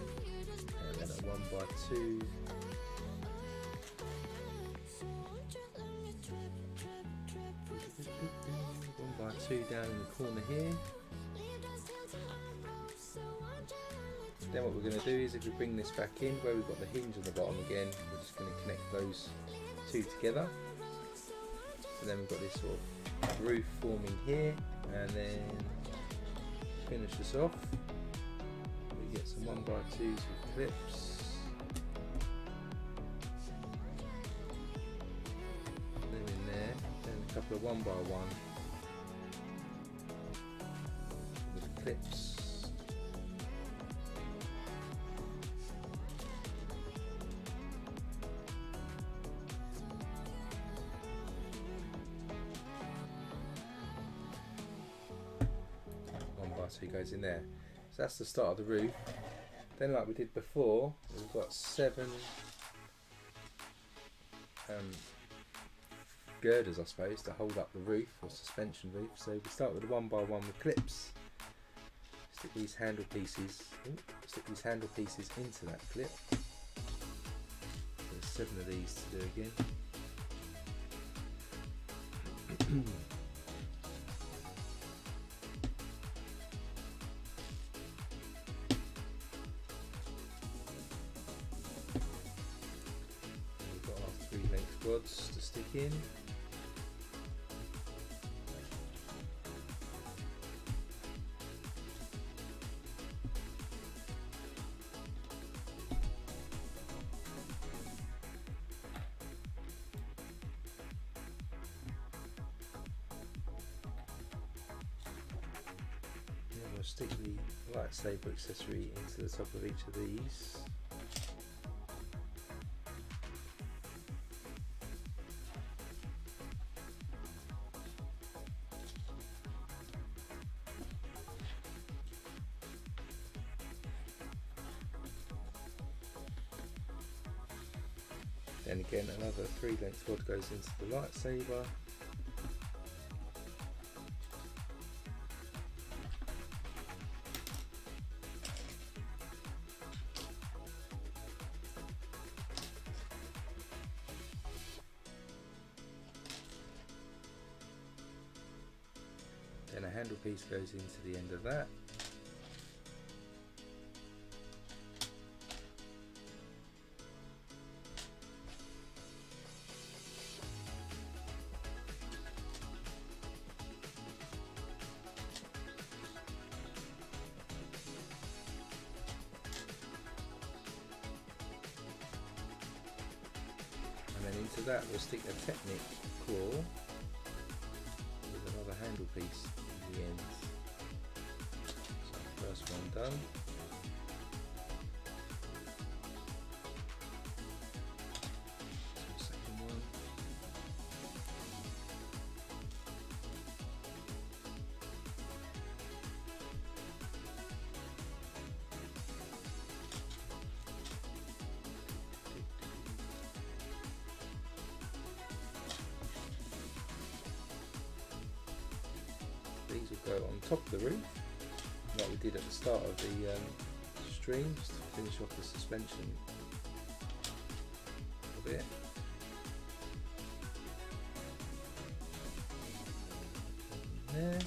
and then a 1x2, down in the corner here. Then what we're going to do is, if we bring this back in where we've got the hinge on the bottom again, we're just going to connect those two together. So then we've got this sort of roof forming here, and then finish this off. We get some 1x2s with clips. Them in there, then a couple of 1x1 with clips. So he goes in there. So that's the start of the roof. Then, like we did before, we've got 7 girders, I suppose, to hold up the roof, or suspension roof. So we start with a 1x1 with clips. Stick these handle pieces into that clip. There's 7 of these to do again. Rods to stick in. stick the lightsaber accessory into the top of each of these. Then again, another 3-length rod goes into the lightsaber. Then a handle piece goes into the end of that. And then into that we'll stick a Technic claw with another handle piece in the end. So first one done. Second one. These will go on top of the roof, like we did at the start of the stream, just to finish off the suspension a bit. There.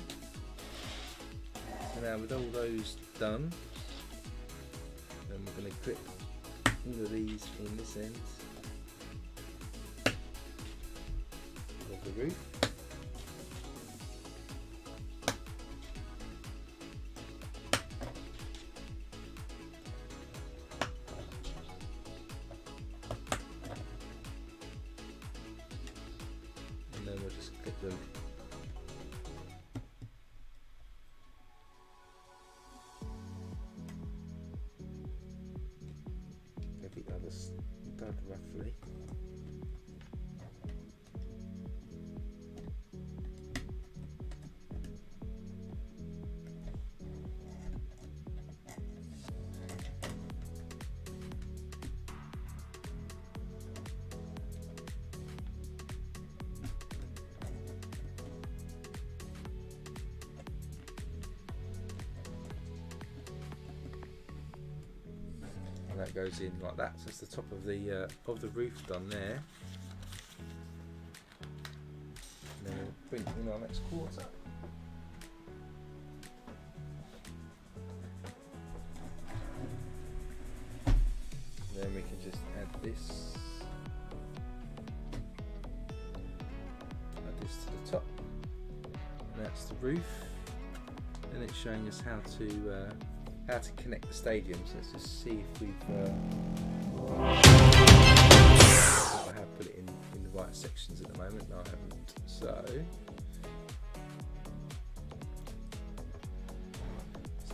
So now with all those done, then we're going to clip all of these in this end of the roof. And then we'll just clip them every other stud roughly. That goes in like that, so that's the top of the roof done there. And then we'll bring in our next quarter. And then we can just add this to the top. And that's the roof. And it's showing us how to connect the stadium. So let's just see if we've if I have put it in the right sections at the moment. No, I haven't. So see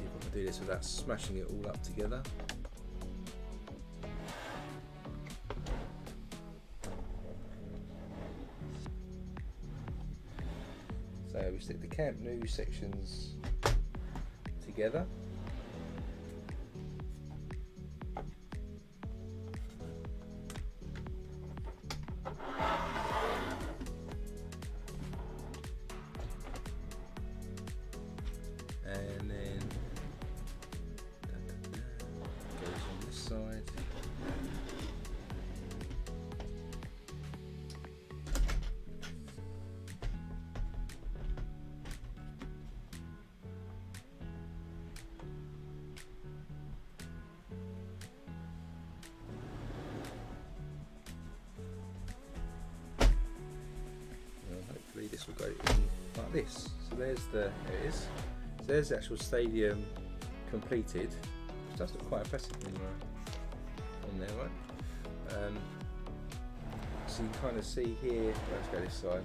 if I can do this without smashing it all up together. So we stick the Camp Nou sections together. And then goes on this side. Hopefully this will go in like this. So there it is. So there's the actual stadium completed, which does look quite impressive on there, right? So you can kind of see here, let's go this side,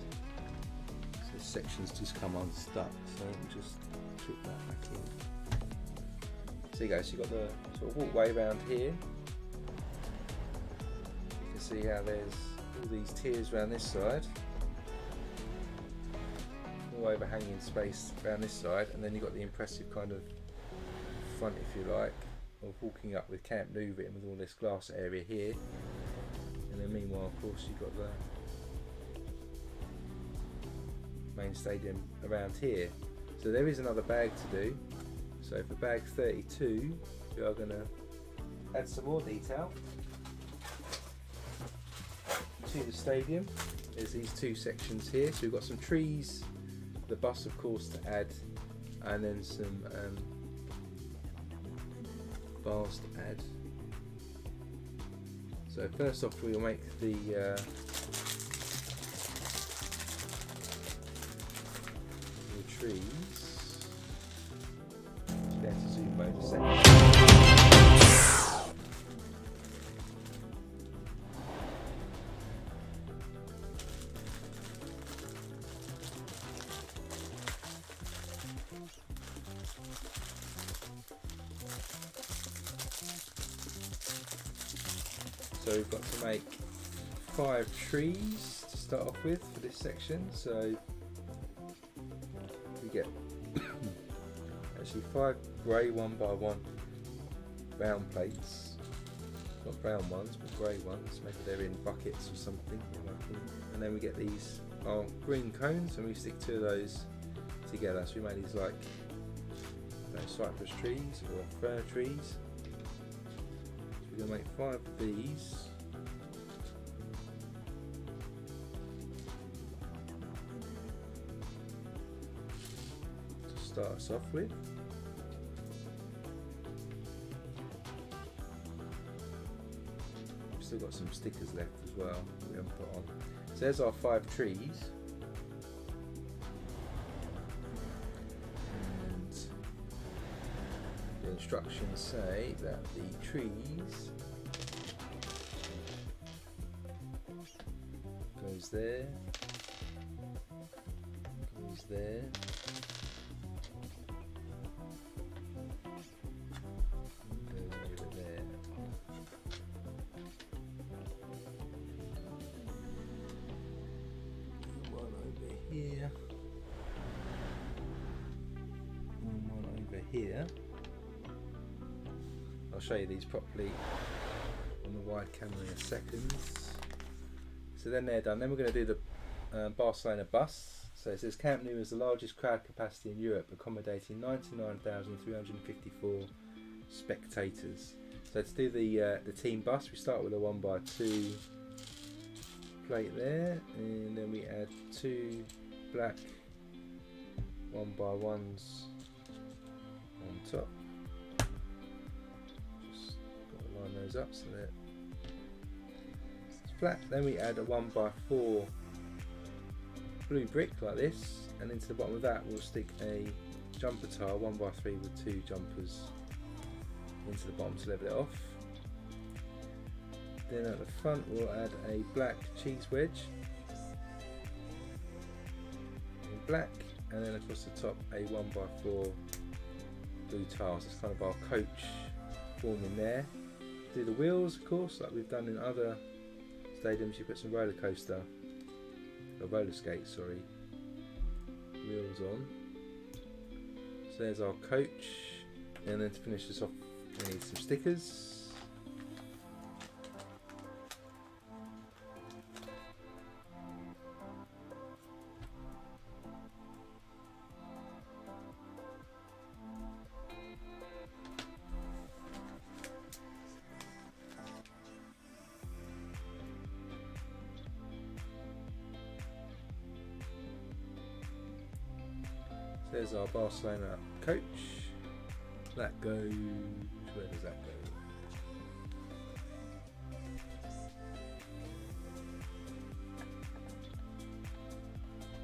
so the sections just come unstuck, so we'll just clip that back in. So you go, so you've got the sort of walkway around here. You can see how there's all these tiers around this side. More overhanging space around this side, and then you've got the impressive kind of front, if you like, of walking up with Camp Nou written with all this glass area here. And then meanwhile, of course, you've got the main stadium around here. So there is another bag to do. So for bag 32, we are going to add some more detail to the stadium. There's these two sections here. So we've got some trees, the bus of course to add, and then some bars to add. So first off, we'll make the trees. There to zoom mode a second. So we've got to make 5 trees to start off with for this section. So we get actually 5 grey 1x1 round plates, not brown ones but grey ones, maybe they're in buckets or something, and then we get these green cones and we stick 2 of those together. So we made these like cypress trees or fir trees. So we're going to make 5 of these. To start us off with. We've still got some stickers left as well that we haven't put on. So there's our 5 trees. The instructions say that the trees goes there, goes there, goes over there. One over here, and one over here. I'll show you these properly on the wide camera in a second. So then they're done. Then we're going to do the Barcelona bus. So it says Camp Nou is the largest crowd capacity in Europe, accommodating 99,354 spectators. So to do the team bus, we start with a 1x2 plate there, and then we add 2 black 1x1s on top. Line those up so that it's flat. Then we add a 1x4 blue brick like this, and into the bottom of that we'll stick a jumper tile 1x3 with 2 jumpers into the bottom to level it off. Then at the front we'll add a black cheese wedge in black, and then across the top a 1x4 blue tiles. It's kind of our coach form in there. Do the wheels, of course, like we've done in other stadiums. You put some roller skates, sorry, wheels on. So there's our coach, and then to finish this off, we need some stickers. There's our Barcelona coach. That goes, where does that go?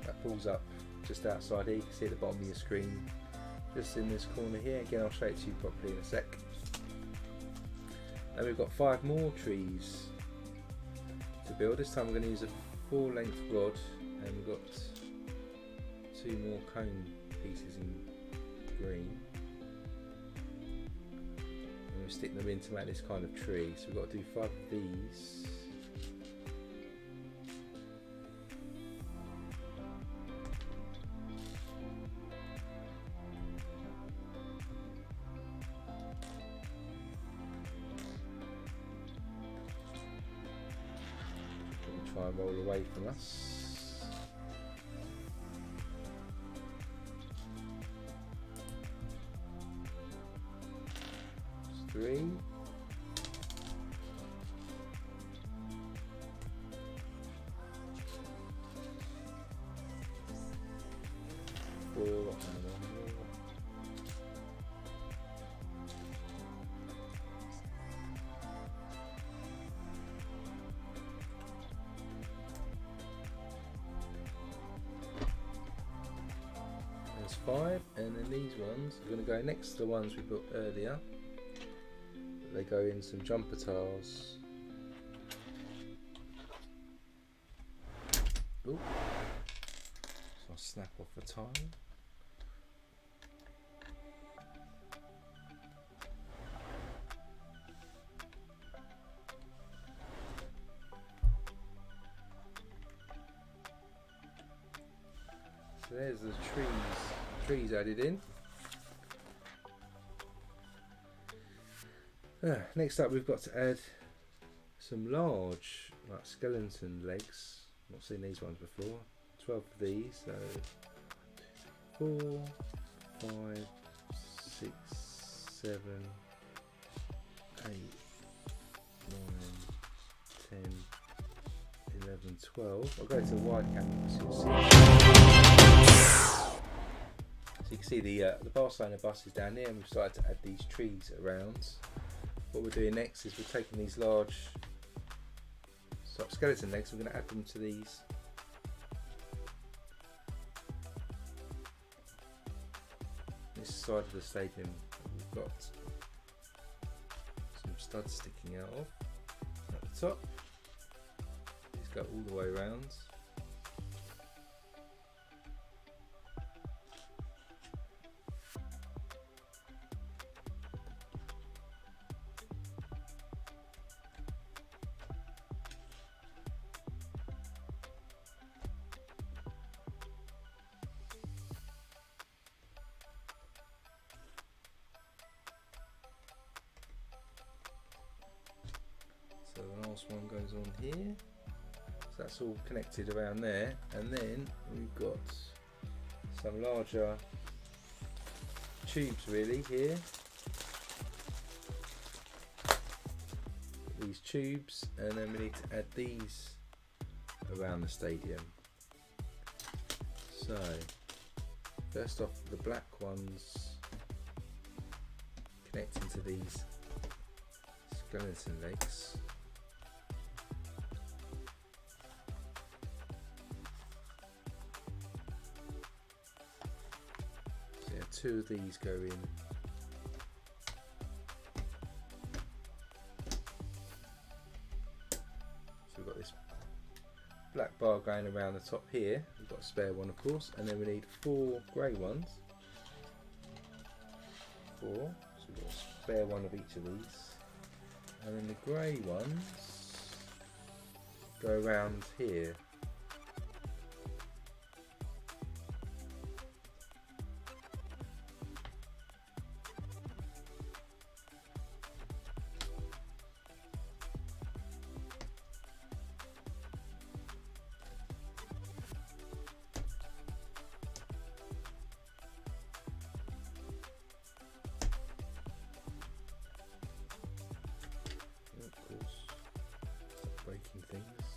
That pulls up just outside here. You can see at the bottom of your screen, just in this corner here. Again, I'll show it to you properly in a sec. And we've got 5 more trees to build. This time we're going to use a 4-length rod, and we've got 2 more cone pieces in green. we stick them in to make this kind of tree. So we've got to do 5 of these. Try and roll away from us. That's 3. 4 and 1 more. There's 5, and then these ones are going to go next to the ones we built earlier. They go in some jumper tiles. Ooh. So I'll snap off a tile. So there's the trees added in. Next up, we've got to add some large, like skeleton legs. Not seen these ones before. 12 of these. So 4, 5, 6, 7, 8, 9, 10, 11, 12. I'll go to the wide camera so you'll see. So you can see the Barcelona bus is down there, and we've started to add these trees around. What we're doing next is we're taking these large skeleton legs, we're going to add them to these. This side of the stadium, we've got some studs sticking out of at the top. These go all the way around. So the last one goes on here, so that's all connected around there, and then we've got some larger tubes really here, these tubes, and then we need to add these around the stadium. So first off, the black ones connecting to these skeleton legs. So yeah, 2 of these go in. So we've got this black bar going around the top here. We've got a spare one, of course, and then we need 4 grey ones. 4. So we've got a spare one of each of these. And then the grey ones go around here. Breaking things.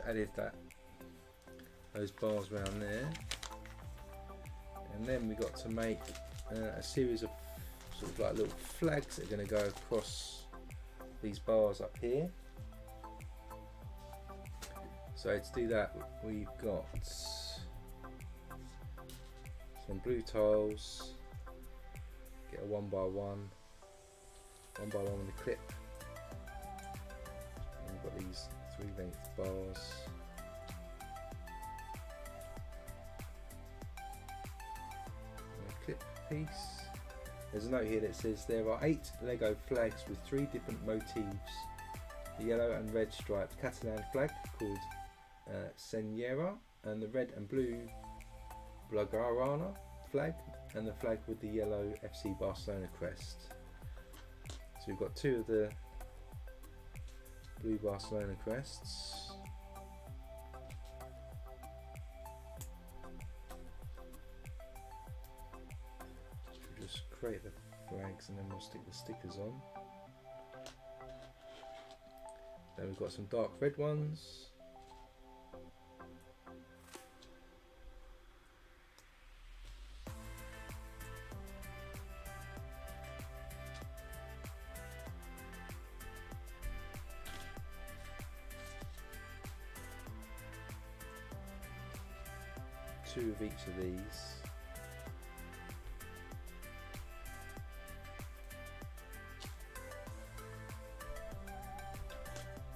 added those bars around there, and then we got to make a series of sort of like little flags that are going to go across these bars up here. So to do that, we've got some blue tiles, get a one by one with a clip, and we've got these 3-length bars. And a clip piece. There's a note here that says there are 8 Lego flags with 3 different motifs. The yellow and red striped Catalan flag called Senyera, and the red and blue Blaugrana flag, and the flag with the yellow FC Barcelona crest. So we've got 2 of the blue Barcelona crests. We'll just create the flags and then we'll stick the stickers on. Then we've got some dark red ones. Two of each of these.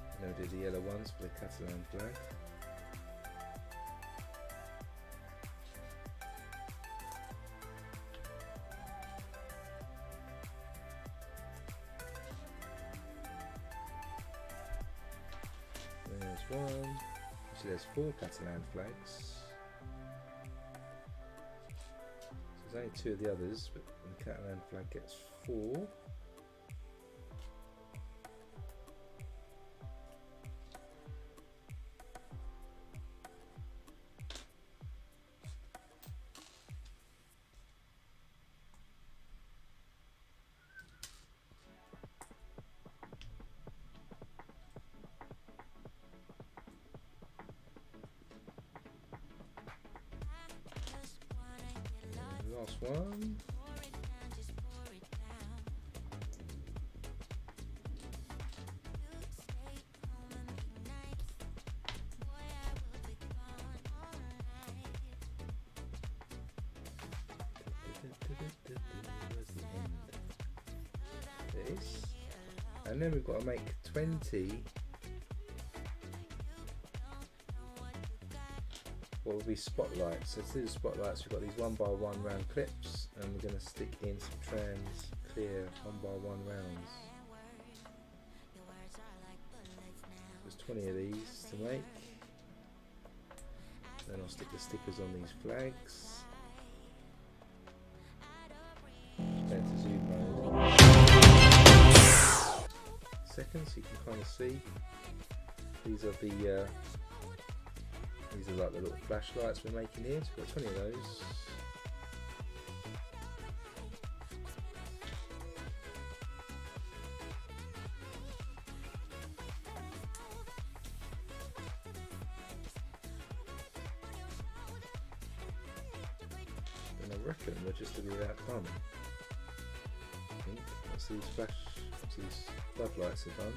And then we'll do the yellow ones for the Catalan flag. There's one. So there's 4 Catalan flags. There's only 2 of the others, but the Catalan flag gets 4. Last one. This. And then we've got to make 20 what will be spotlights. So to do the spotlights, we've got these 1 by 1 round clips, and we're going to stick in some trans clear 1 by 1 rounds. There's 20 of these to make. Then I'll stick the stickers on these flags. Then to zoom mode. Second, so you can kind of see. These are like the little flashlights we're making here, so we've got 20 of those. And I reckon we're just about done. I think once these floodlights are done.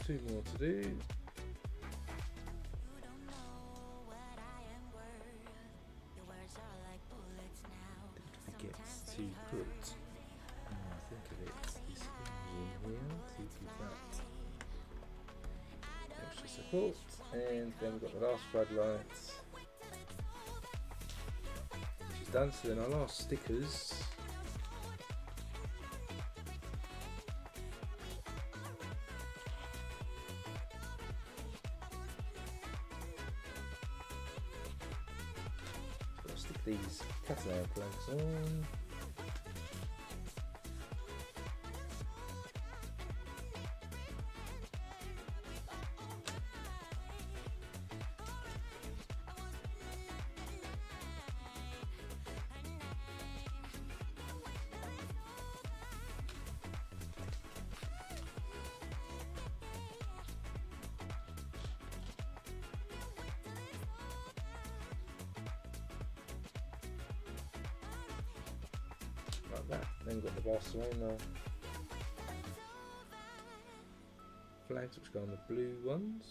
There's 2 more to do. Don't forget to put, I think of it, this in here to give that extra support. And then we've got the last floodlights, which is done. So then our last stickers. So I'll stick these Catalan flags on. Like that. Then we've got the Barcelona flags, which go on the blue ones.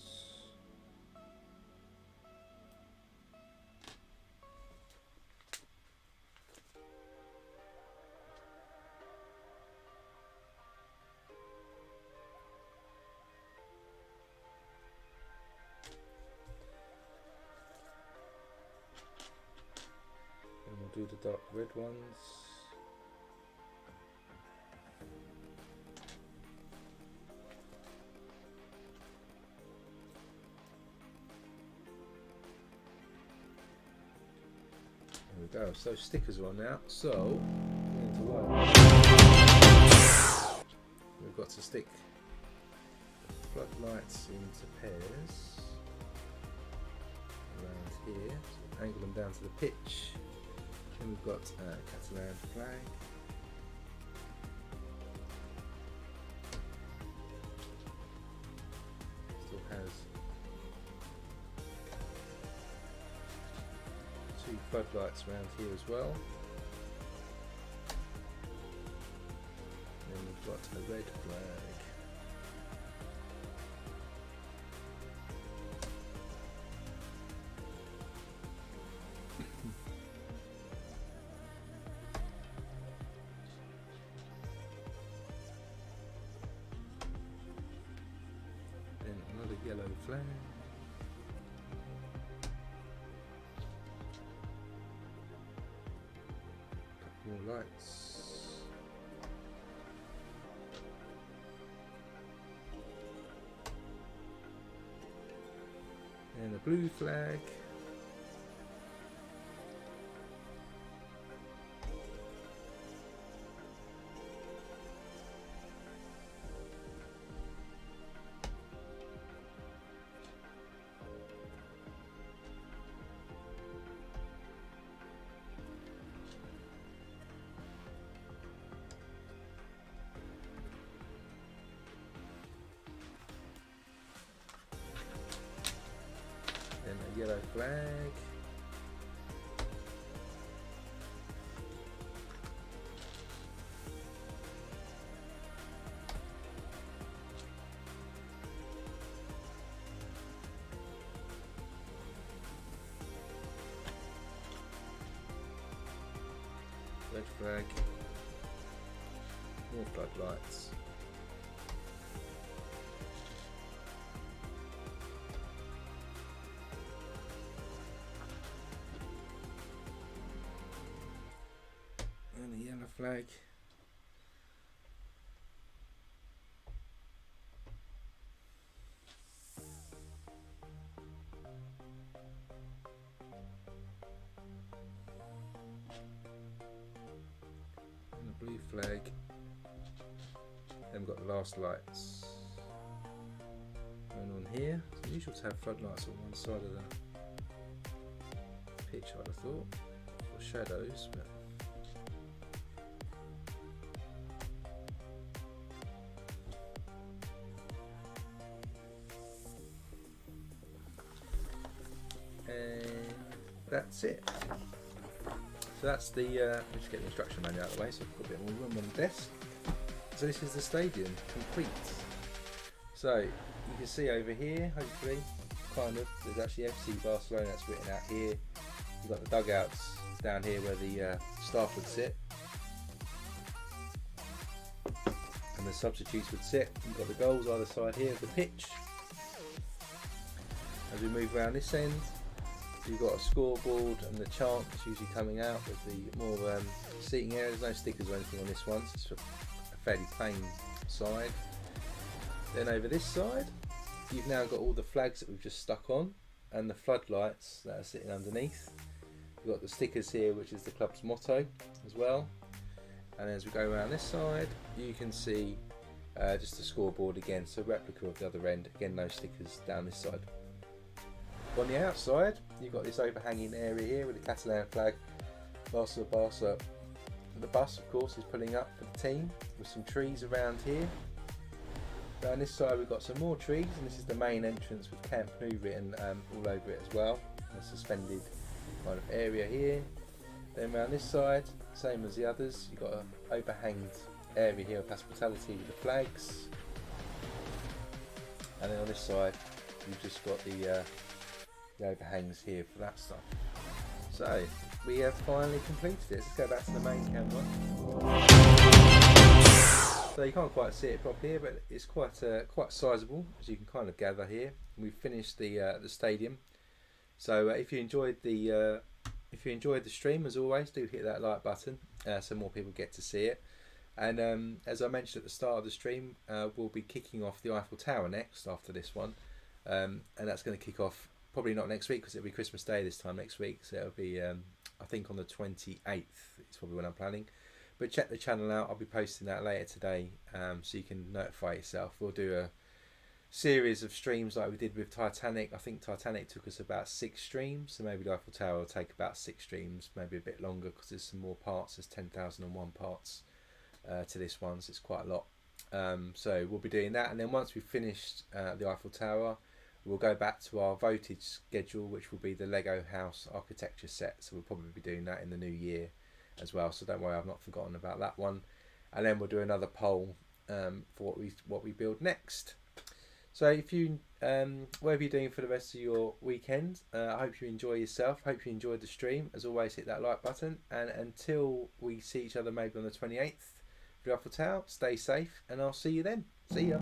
And we'll do the dark red ones. There we go, so stickers are on now, so we've got to stick floodlights into pairs around here, so angle them down to the pitch. Then we've got a Catalan flag. Still has two floodlights around here as well. And then we've got a red flag. Then another yellow flag. More lights. And a blue flag. And a yellow flag. Red flag. More floodlights. And a yellow flag. And a blue flag. Then we've got the last lights going on here. It's unusual to have floodlights on one side of the pitch, I'd have thought, for shadows, but and that's it. So that's the, let's get the instruction manual out of the way so I've got a bit more room on the desk. So this is the stadium, complete. So you can see over here, hopefully, kind of, there's actually FC Barcelona that's written out here. You've got the dugouts down here where the staff would sit. And the substitutes would sit. You've got the goals either side here of the pitch. As we move around this end, you've got a scoreboard and the chant usually coming out with the more seating area. There's no stickers or anything on this one, so it's a fairly plain side. Then over this side, you've now got all the flags that we've just stuck on and the floodlights that are sitting underneath. You've got the stickers here, which is the club's motto as well. And as we go around this side, you can see just the scoreboard again, so replica of the other end. Again, no stickers down this side. On the outside, you've got this overhanging area here with the Catalan flag. Barca. The bus, of course, is pulling up for the team with some trees around here. Down this side, we've got some more trees, and this is the main entrance with Camp Nou written all over it as well. A suspended kind of area here. Then around this side, same as the others, you've got an overhanged area here of hospitality with the flags. And then on this side, you've just got the overhangs here for that stuff. So we have finally completed it. Let's go back to the main camera. So you can't quite see it properly here, but it's quite sizable, as you can kind of gather here. We've finished the stadium. So if you enjoyed the stream, as always, do hit that like button so more people get to see it. And as I mentioned at the start of the stream, we'll be kicking off the Eiffel Tower next after this one, and that's going to kick off probably not next week because it'll be Christmas Day this time next week. So it'll be I think on the 28th. It's probably when I'm planning. But check the channel out. I'll be posting that later today, so you can notify yourself. We'll do a series of streams like we did with Titanic. I think Titanic took us about 6 streams, so maybe the Eiffel Tower will take about 6 streams, maybe a bit longer because there's some more parts. There's 10,001 parts to this one, so it's quite a lot. So we'll be doing that, and then once we've finished the Eiffel Tower, we'll go back to our voted schedule, which will be the Lego house architecture set. So we'll probably be doing that in the new year as well, so don't worry, I've not forgotten about that one. And then we'll do another poll for what we build next. So if you whatever you're doing for the rest of your weekend, I hope you enjoy yourself. Hope you enjoyed the stream. As always, hit that like button, and until we see each other maybe on the 28th for the Eiffel Tower, stay safe, and I'll see you then. See ya.